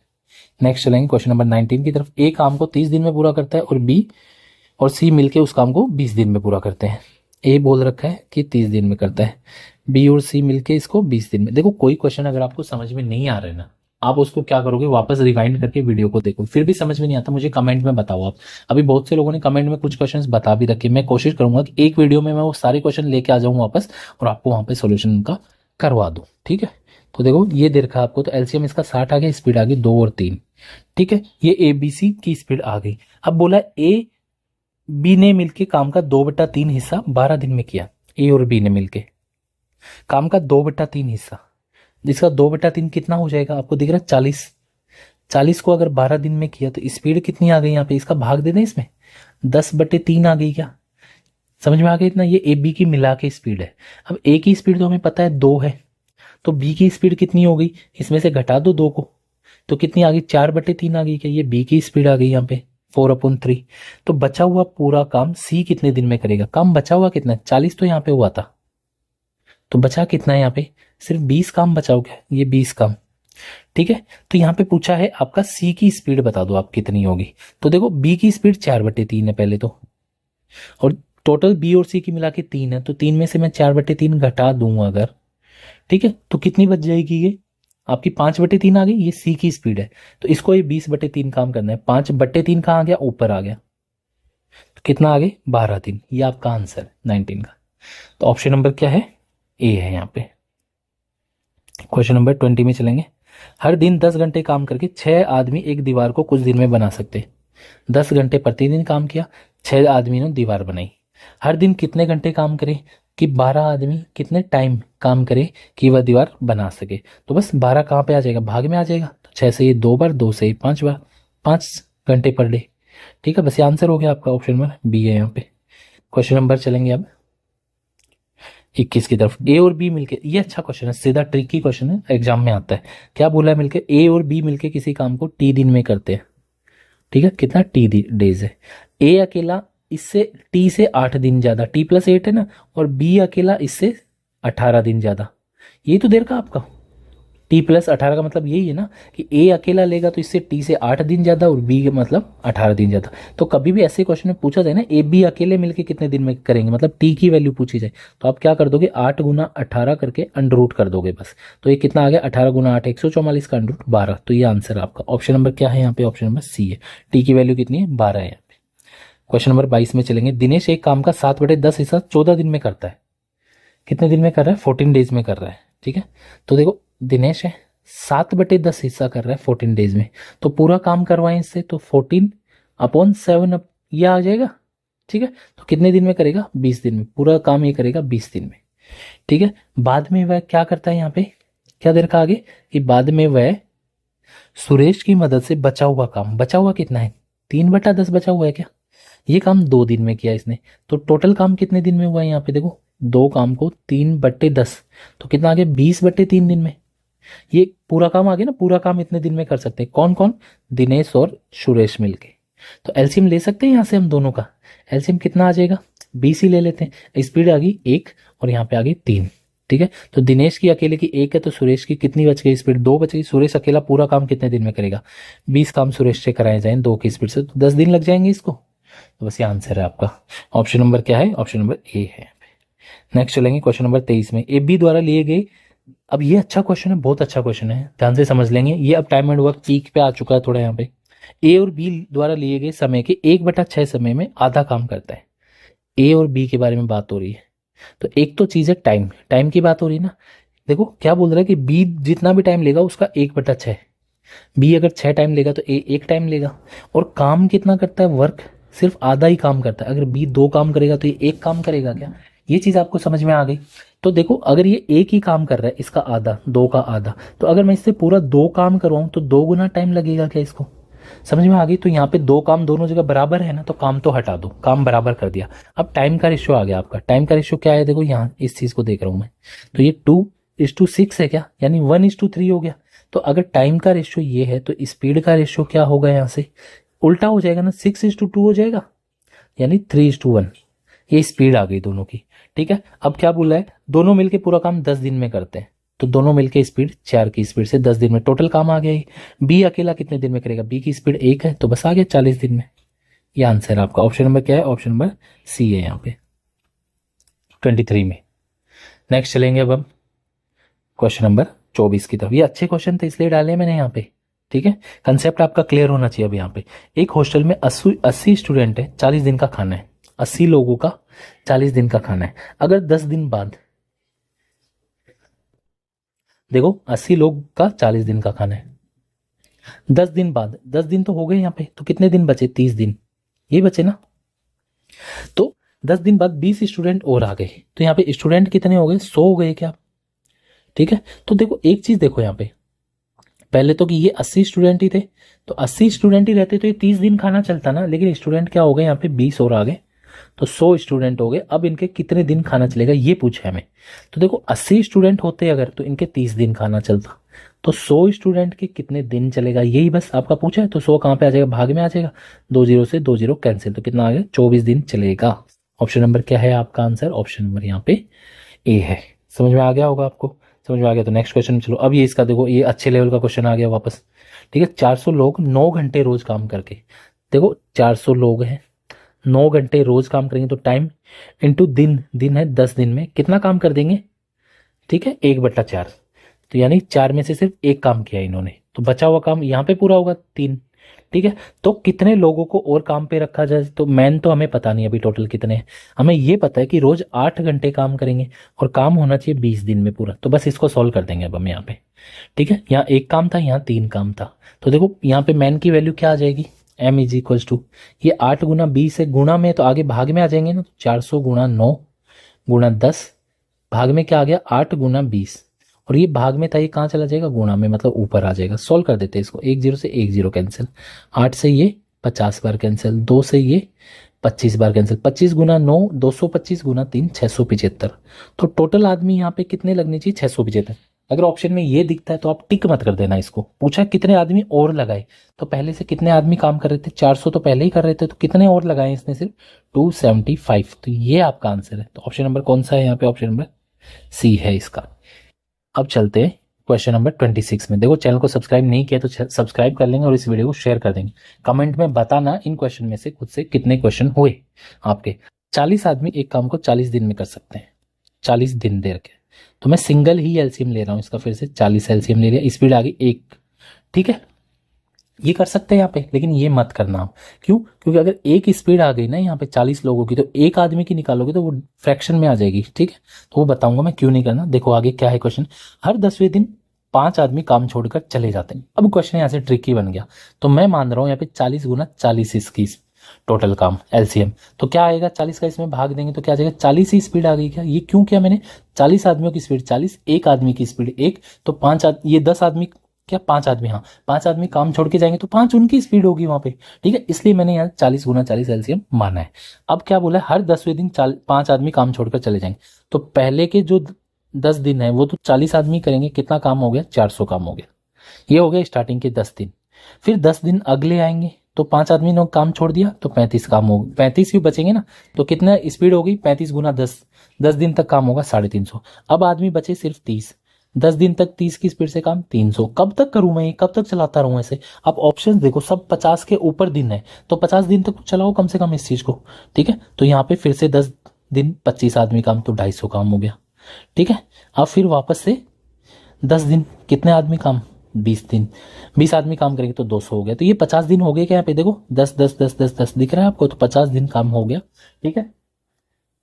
[SPEAKER 1] नेक्स्ट चलेंगे क्वेश्चन नंबर 19 की तरफ। ए काम को 30 दिन में पूरा करता है और बी और सी मिलके उस काम को 20 दिन में पूरा करते हैं। ए बोल रखा है कि 30 दिन में करता है, बी और सी मिलके इसको 20 दिन में। देखो कोई क्वेश्चन अगर आपको समझ में नहीं आ रहा है ना, आप उसको क्या करोगे वापस रिवाइंड करके वीडियो को देखो, फिर भी समझ में नहीं आता मुझे कमेंट में बताओ आप। अभी बहुत से लोगों ने कमेंट में कुछ क्वेश्चंस बता भी रखे, मैं कोशिश करूंगा कि एक वीडियो में मैं वो सारे क्वेश्चन लेके आ जाऊं वापस और आपको वहां पे सोल्यूशन उनका करवा दूं। ठीक है, तो देखो ये दे रखा आपको, तो एलसीएम इसका 60 आ गया, स्पीड आ गई 2 और 3। ठीक है, ये ए बी सी की स्पीड आ गई। अब बोला ए बी ने मिलके काम का 2/3 हिस्सा 12 दिन में किया, ए और बी ने मिलके काम का 2/3 हिस्सा, जिसका 2/3 कितना हो जाएगा आपको दिख रहा है 40। 40 को अगर 12 दिन में किया तो स्पीड कितनी आ गई यहाँ पे, इसका भाग दे दें इसमें 10/3 आ गई क्या, समझ में आ गया इतना। ये ए बी की मिला के स्पीड है। अब ए की स्पीड तो हमें पता है 2 है, तो बी की स्पीड कितनी हो गई, इसमें से घटा दो 2 को, तो कितनी आ गई 4/3 आ गई क्या, ये बी की स्पीड आ गई यहाँ पे 4/3। तो बचा हुआ पूरा काम सी कितने दिन में करेगा, काम बचा हुआ कितना 40 तो यहाँ पे हुआ था, तो बचा कितना है यहाँ पे सिर्फ 20 काम बचा हो गया, ये 20 काम। ठीक है। तो यहाँ पे पूछा है आपका सी की स्पीड बता दो आप कितनी होगी। तो देखो बी की स्पीड 4/3 है पहले तो, और टोटल बी और सी की मिला के 3 है, तो 3 में से मैं 4/3 घटा दूं अगर, ठीक है, तो कितनी बच जाएगी ये आपकी 5/3 आ गई। ये सी की स्पीड है, तो इसको ये 20/3 काम करना है। 5/3 कहाँ आ गया, ऊपर आ गया, तो कितना आ गए 12/3। ये आपका आंसर 19 का। तो ऑप्शन नंबर क्या है, ए है यहाँ पे। क्वेश्चन नंबर 20 में चलेंगे। हर दिन 10 घंटे काम करके 6 आदमी एक दीवार को कुछ दिन में बना सकते। 10 घंटे प्रतिदिन काम किया, 6 आदमी ने दीवार बनाई। हर दिन कितने घंटे काम करे कि 12 आदमी कितने टाइम काम करे कि वह दीवार बना सके। तो बस 12 कहाँ पे आ जाएगा, भाग में आ जाएगा। तो 6 से ये 2 बार, 2 से ये 5 बार, 5 घंटे पर डे। ठीक है, बस ये आंसर हो गया आपका, ऑप्शन नंबर बी है यहाँ पे। क्वेश्चन नंबर चलेंगे अब 21 की तरफ। ए और बी मिलके, ये अच्छा क्वेश्चन है, सीधा ट्रिकी क्वेश्चन है, एग्जाम में आता है। क्या बोला है, मिलके ए और बी मिलके किसी काम को टी दिन में करते हैं। ठीक है, कितना टी डेज है। ए अकेला इससे टी से 8 दिन ज्यादा, T+8 है ना, और बी अकेला इससे 18 दिन ज्यादा। यही तो देर का आपका T+18 का मतलब यही है ना कि ए अकेला लेगा तो इससे टी से 8 दिन ज्यादा और बी मतलब 18 दिन ज्यादा। तो कभी भी ऐसे क्वेश्चन में पूछा जाए ना ए बी अकेले मिलके कितने दिन में करेंगे, मतलब टी की वैल्यू पूछी जाए, तो आप क्या कर दोगे, 8 × 18 करके अंडर रूट कर दोगे बस। तो ये कितना आ गया, 18 × 8 144 का अंडर रूट 12। तो ये आंसर आपका ऑप्शन नंबर क्या है यहाँ पे, ऑप्शन नंबर सी है। टी की वैल्यू कितनी है, 12 है यहाँ पे। क्वेश्चन नंबर 22 में चलेंगे। दिनेश एक काम का 7/10 हिस्सा 14 दिन में करता है। कितने दिन में कर रहा है, 14 डेज में कर रहा है। ठीक है, तो देखो दिनेश है 7/10 हिस्सा कर रहा है 14 डेज में, तो पूरा काम करवाएं इससे, तो 14/7 ये आ जाएगा। ठीक है, तो कितने दिन में करेगा, 20 दिन में। पूरा काम ये करेगा 20 दिन में। ठीक है, बाद में वह क्या करता है, यहाँ पे क्या देर का आगे कि बाद में वह सुरेश की मदद से बचा हुआ काम, बचा हुआ कितना है, 3/10 बचा हुआ है क्या, ये काम 2 दिन में किया इसने। तो टोटल काम कितने दिन में हुआ है यहाँ पे, देखो 2 काम को 3/10, तो कितना आ गया 20/3 दिन में। ये पूरा काम आ गया ना, पूरा काम इतने दिन में कर सकते हैं। कौन कौन, दिनेश और सुरेश मिलके। तो एलसीएम ले सकते हैं यहाँ से हम दोनों का। एलसीएम कितना आ जाएगा, 20 ही ले लेते हैं। स्पीड आ गई 1 और यहाँ पे आ गई 3। ठीक है, तो दिनेश की अकेले की 1 है, तो सुरेश की कितनी बच गई, स्पीड 2 बच गई। सुरेश अकेला पूरा काम कितने दिन में करेगा, 20 काम सुरेश से कराए जाए 2 की स्पीड से, तो 10 दिन लग जाएंगे इसको। तो बस ये आंसर है आपका, ऑप्शन नंबर क्या है, ऑप्शन नंबर ए है। नेक्स्ट चलेंगे क्वेश्चन नंबर 23 में। ए बी द्वारा लिए गए, अब ये अच्छा क्वेश्चन है, बहुत अच्छा क्वेश्चन है, ध्यान से समझ लेंगे। ये अब टाइम एंड वर्क पीक पे आ चुका है थोड़ा यहाँ पे। ए और बी द्वारा लिए गए समय के 1/6 समय में आधा काम करता है। ए और बी के बारे में बात हो रही है, तो एक तो चीज है टाइम, टाइम की बात हो रही है ना। देखो क्या बोल रहा है कि बी जितना भी टाइम लेगा उसका 1/6। बी अगर 6 टाइम लेगा तो ए 1 टाइम लेगा। और काम कितना करता है, वर्क सिर्फ आधा ही काम करता है। अगर बी 2 काम करेगा तो ये 1 काम करेगा क्या, ये चीज आपको समझ में आ गई। तो देखो अगर ये एक ही काम कर रहा है, इसका आधा, 2 का आधा, तो अगर मैं इससे पूरा 2 काम करवाऊं तो 2 गुना टाइम लगेगा क्या, इसको समझ में आ गई। तो यहाँ पे 2 काम दोनों जगह बराबर है ना, तो काम तो हटा दो, काम बराबर कर दिया। अब टाइम का रेशियो आ गया आपका। टाइम का रेशियो क्या है, देखो यहाँ इस चीज को देख रहा हूं मैं, तो ये 2:6 है क्या, यानी 1:3 हो गया। तो अगर टाइम का रेशियो ये है तो स्पीड का रेशियो क्या होगा, यहाँ से उल्टा हो जाएगा ना, 6:2 हो जाएगा, यानी 3:1। ये स्पीड आ गई दोनों की। ठीक है, अब क्या बोला है, दोनों मिलके पूरा काम 10 दिन में करते हैं, तो दोनों मिलके स्पीड 4 की स्पीड से 10 दिन में टोटल काम आ गया ही। बी अकेला कितने दिन में करेगा, बी की स्पीड 1 है, तो बस आ गया 40 दिन में। ये आंसर है आपका, ऑप्शन नंबर क्या है, ऑप्शन नंबर सी है यहाँ पे 23 में। नेक्स्ट चलेंगे अब हम क्वेश्चन नंबर 24 की तरफ। ये अच्छे क्वेश्चन थे इसलिए डाले मैंने यहाँ पे। ठीक है, कंसेप्ट आपका क्लियर होना चाहिए अब यहाँ पे। एक हॉस्टल में 80 स्टूडेंट है, 40 दिन का खाना है। 80 लोगों का 40 दिन का खाना है। अगर 10 दिन बाद, देखो 80 लोग का 40 दिन का खाना है, 10 दिन बाद, 10 दिन तो हो गए यहाँ पे, तो कितने दिन बचे, 30 दिन ये बचे ना। तो 10 दिन बाद 20 स्टूडेंट और आ गए, तो यहाँ पे स्टूडेंट कितने हो गए, 100 हो गए क्या। ठीक है, तो देखो एक चीज देखो यहाँ पे, पहले तो कि ये 80 स्टूडेंट ही थे, तो 80 स्टूडेंट ही रहते तो ये 30 दिन खाना चलता ना, लेकिन स्टूडेंट क्या हो गए यहाँ पे 20 और आ गए, तो 100 स्टूडेंट हो गए। अब इनके कितने दिन खाना चलेगा ये पूछा है हमें। तो देखो 80 स्टूडेंट होते अगर, तो इनके 30 दिन खाना चलता, तो 100 स्टूडेंट के कितने दिन चलेगा यही बस आपका पूछा है। तो 100 कहाँ पे आ जाएगा, भाग में आ जाएगा, 2 0 से 2 0 कैंसिल, तो कितना आ गया 24 दिन चलेगा। ऑप्शन नंबर क्या है आपका आंसर, ऑप्शन नंबर यहाँ पे ए है। समझ में आ गया होगा आपको। समझ में आ गया। तो नेक्स्ट क्वेश्चन चलो। अब ये इसका देखो, ये अच्छे लेवल का क्वेश्चन आ गया वापस। ठीक है, 400 लोग 9 घंटे रोज काम करके, देखो 400 लोग हैं, 9 घंटे रोज काम करेंगे तो टाइम इंटू दिन, दिन है 10 दिन में कितना काम कर देंगे। ठीक है, 1/4, तो यानी 4 में से सिर्फ एक काम किया इन्होंने, तो बचा हुआ काम यहाँ पे पूरा होगा 3। ठीक है, तो कितने लोगों को और काम पे रखा जाए, तो मैन तो हमें पता नहीं अभी टोटल कितने हैं, हमें ये पता है कि रोज 8 घंटे काम करेंगे और काम होना चाहिए 20 दिन में पूरा। तो बस इसको सॉल्व कर देंगे अब हम यहाँ पे। ठीक है, यहाँ एक काम था, यहाँ 3 काम था, तो देखो यहाँ पे मैन की वैल्यू क्या आ जाएगी, m इज इक्वल टू ये 8 गुना 20 है, गुणा में तो आगे भाग में आ जाएंगे ना, 400 गुणा 9 गुणा 10, भाग में क्या आ गया 8 गुना 20, और ये भाग में था, ये कहाँ चला जाएगा गुणा में, मतलब ऊपर आ जाएगा। सॉल्व कर देते हैं इसको, 1 0 से 1 0 कैंसिल, 8 से ये 50 बार कैंसिल, 2 से ये 25 बार कैंसिल, 25 गुना 9 225 गुना 3 675। तो टोटल आदमी यहाँ पे कितने लगने चाहिए, 675। अगर ऑप्शन में ये दिखता है तो आप टिक मत कर देना इसको। पूछा कितने आदमी और लगाए, तो पहले से कितने आदमी काम कर रहे थे, 400 तो पहले ही कर रहे थे, तो कितने और लगाए इसने, सिर्फ 275। तो ये आपका आंसर है। तो ऑप्शन नंबर कौन सा है यहाँ पे, ऑप्शन नंबर सी है इसका। अब चलते हैं क्वेश्चन नंबर 26 में। देखो चैनल को सब्सक्राइब नहीं किया तो सब्सक्राइब कर लेंगे और इस वीडियो को शेयर कर देंगे। कमेंट में बताना इन क्वेश्चन में से खुद से कितने क्वेश्चन हुए आपके। 40 आदमी एक काम को 40 दिन में कर सकते हैं, 40 दिन दे रखे, तो मैं सिंगल ही एलसीएम ले रहा हूं इसका, फिर से 40 एलसीएम ले लिया, स्पीड आ गई 1। ठीक है, ये कर सकते हैं यहाँ पे, लेकिन ये मत करना आप। क्यों, क्योंकि अगर एक स्पीड आ गई ना यहाँ पे 40 लोगों की, तो एक आदमी की निकालोगे तो वो फ्रैक्शन में आ जाएगी। ठीक है, तो वो बताऊंगा मैं क्यों नहीं करना। देखो आगे क्या है क्वेश्चन, हर 10वें दिन 5 आदमी काम छोड़कर चले जाते हैं। अब क्वेश्चन यहाँ से ट्रिकी बन गया, तो मैं मान रहा हूँ यहाँ पे 40 गुना 40 इसकी टोटल काम एलसीएम, तो क्या आएगा 40 का इसमें भाग देंगे तो क्या आ जाएगा, 40 ही स्पीड आ गई क्या। ये क्यों किया मैंने, 40 आदमियों की स्पीड 40, एक आदमी की स्पीड 1, तो 5 ये 10 आदमी, क्या 5 आदमी, हाँ 5 आदमी काम छोड़ के जाएंगे तो 5 उनकी स्पीड होगी वहां पे। ठीक है, इसलिए मैंने यहाँ 40 गुना 40 एलसीएम माना है। अब क्या बोला है, हर 10वें दिन 5 आदमी काम छोड़कर चले जाएंगे, तो पहले के जो 10 दिन है वो तो 40 आदमी करेंगे, कितना काम हो गया 400 काम हो गया। ये हो गया स्टार्टिंग के 10 दिन। फिर 10 दिन अगले आएंगे तो 5 आदमी ने काम छोड़ दिया तो 35 काम हो, 35 भी बचेंगे ना, तो कितना स्पीड होगी 35 गुना 10, 10 दिन तक काम होगा 350। अब आदमी बचे सिर्फ 30, 10 दिन तक 30 की स्पीड से काम 300। कब तक करूं मैं, कब तक चलाता रहूं ऐसे। अब ऑप्शन देखो सब 50 के ऊपर दिन है, तो 50 दिन तक चलाओ कम से कम इस चीज को। ठीक है, तो यहाँ पे फिर से 10 दिन 25 आदमी काम, तो 250 काम हो गया। ठीक है, अब फिर वापस से 10 दिन कितने आदमी काम, 20 दिन 20 आदमी काम करेंगे तो 200 हो गया। तो ये 50 दिन हो गए क्या, यहाँ पे देखो 10 10 10 10 10 दिख रहा है आपको, तो 50 दिन काम हो गया। ठीक है,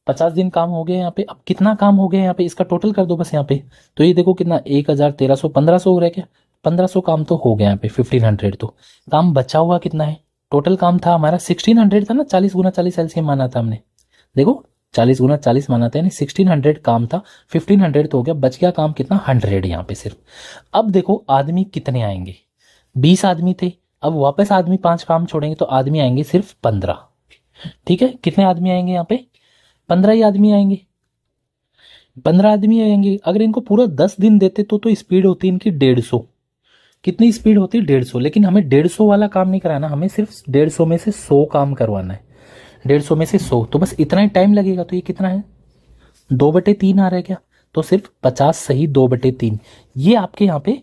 [SPEAKER 1] 50 दिन काम हो गया यहाँ पे। अब कितना काम हो गया यहाँ पे, इसका टोटल कर दो बस यहाँ पे, तो ये देखो कितना 1000 1300 1500 हो रहा है क्या, 1500 काम तो हो गया यहाँ पे। 1500 तो काम बचा हुआ कितना है, टोटल काम था हमारा 1600 था ना, 40 गुना 40 एलसीएम माना था हमने। देखो 40 गुना 40 माना था, यानी 1600 काम था, 1500 तो हो गया, बच गया काम कितना 100 यहाँ पे सिर्फ। अब देखो आदमी कितने आएंगे, 20 आदमी थे, अब वापस आदमी 5 काम छोड़ेंगे तो आदमी आएंगे सिर्फ 15। ठीक है, कितने आदमी आएंगे यहाँ पे, 15 ही आदमी आएंगे, 15 आदमी आएंगे। अगर इनको पूरा 10 दिन देते तो स्पीड होती इनकी 150। कितनी स्पीड होती 150, लेकिन हमें 150 वाला काम नहीं कराना, हमें सिर्फ 150 में से 100 काम करवाना है, 150 में से 100, तो बस इतना ही टाइम लगेगा। तो ये कितना है 2/3 आ रहा है क्या, तो सिर्फ 50 सही 2/3। ये आपके यहाँ पे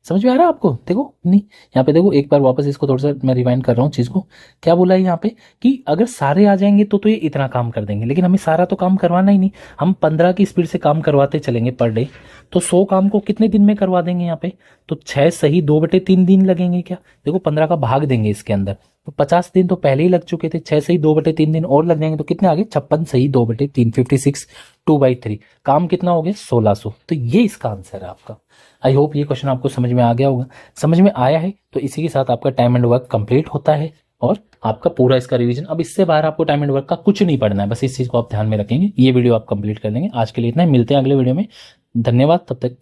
[SPEAKER 1] समझ में आ रहा है आपको, देखो नहीं यहाँ पे देखो, एक बार वापस इसको थोड़ा सा मैं रिवाइंड कर रहा हूँ चीज को। क्या बोला है यहाँ पे कि अगर सारे आ जाएंगे तो ये इतना काम कर देंगे, लेकिन हमें सारा तो काम करवाना ही नहीं, हम 15 की स्पीड से काम करवाते चलेंगे पर डे, तो 100 काम को कितने दिन में करवा देंगे यहाँ पे, तो 6 सही 2/3 दिन लगेंगे क्या। देखो 15 का भाग देंगे इसके अंदर, तो 50 दिन तो पहले ही लग चुके थे, 6 सही 2/3 दिन और लग जाएंगे, तो कितने आगे 56 सही 2/3 56 2/3, काम कितना हो गया 1600। तो ये इसका आंसर है आपका। आई होप ये क्वेश्चन आपको समझ में आ गया होगा। समझ में आया है तो इसी के साथ आपका टाइम एंड वर्क कंप्लीट होता है और आपका पूरा इसका रिवीजन। अब इससे बाहर आपको टाइम एंड वर्क का कुछ नहीं पढ़ना है, बस इस चीज को आप ध्यान में रखेंगे। ये वीडियो आप कंप्लीट कर लेंगे। आज के लिए इतना ही, मिलते हैं अगले वीडियो में। धन्यवाद, तब तक।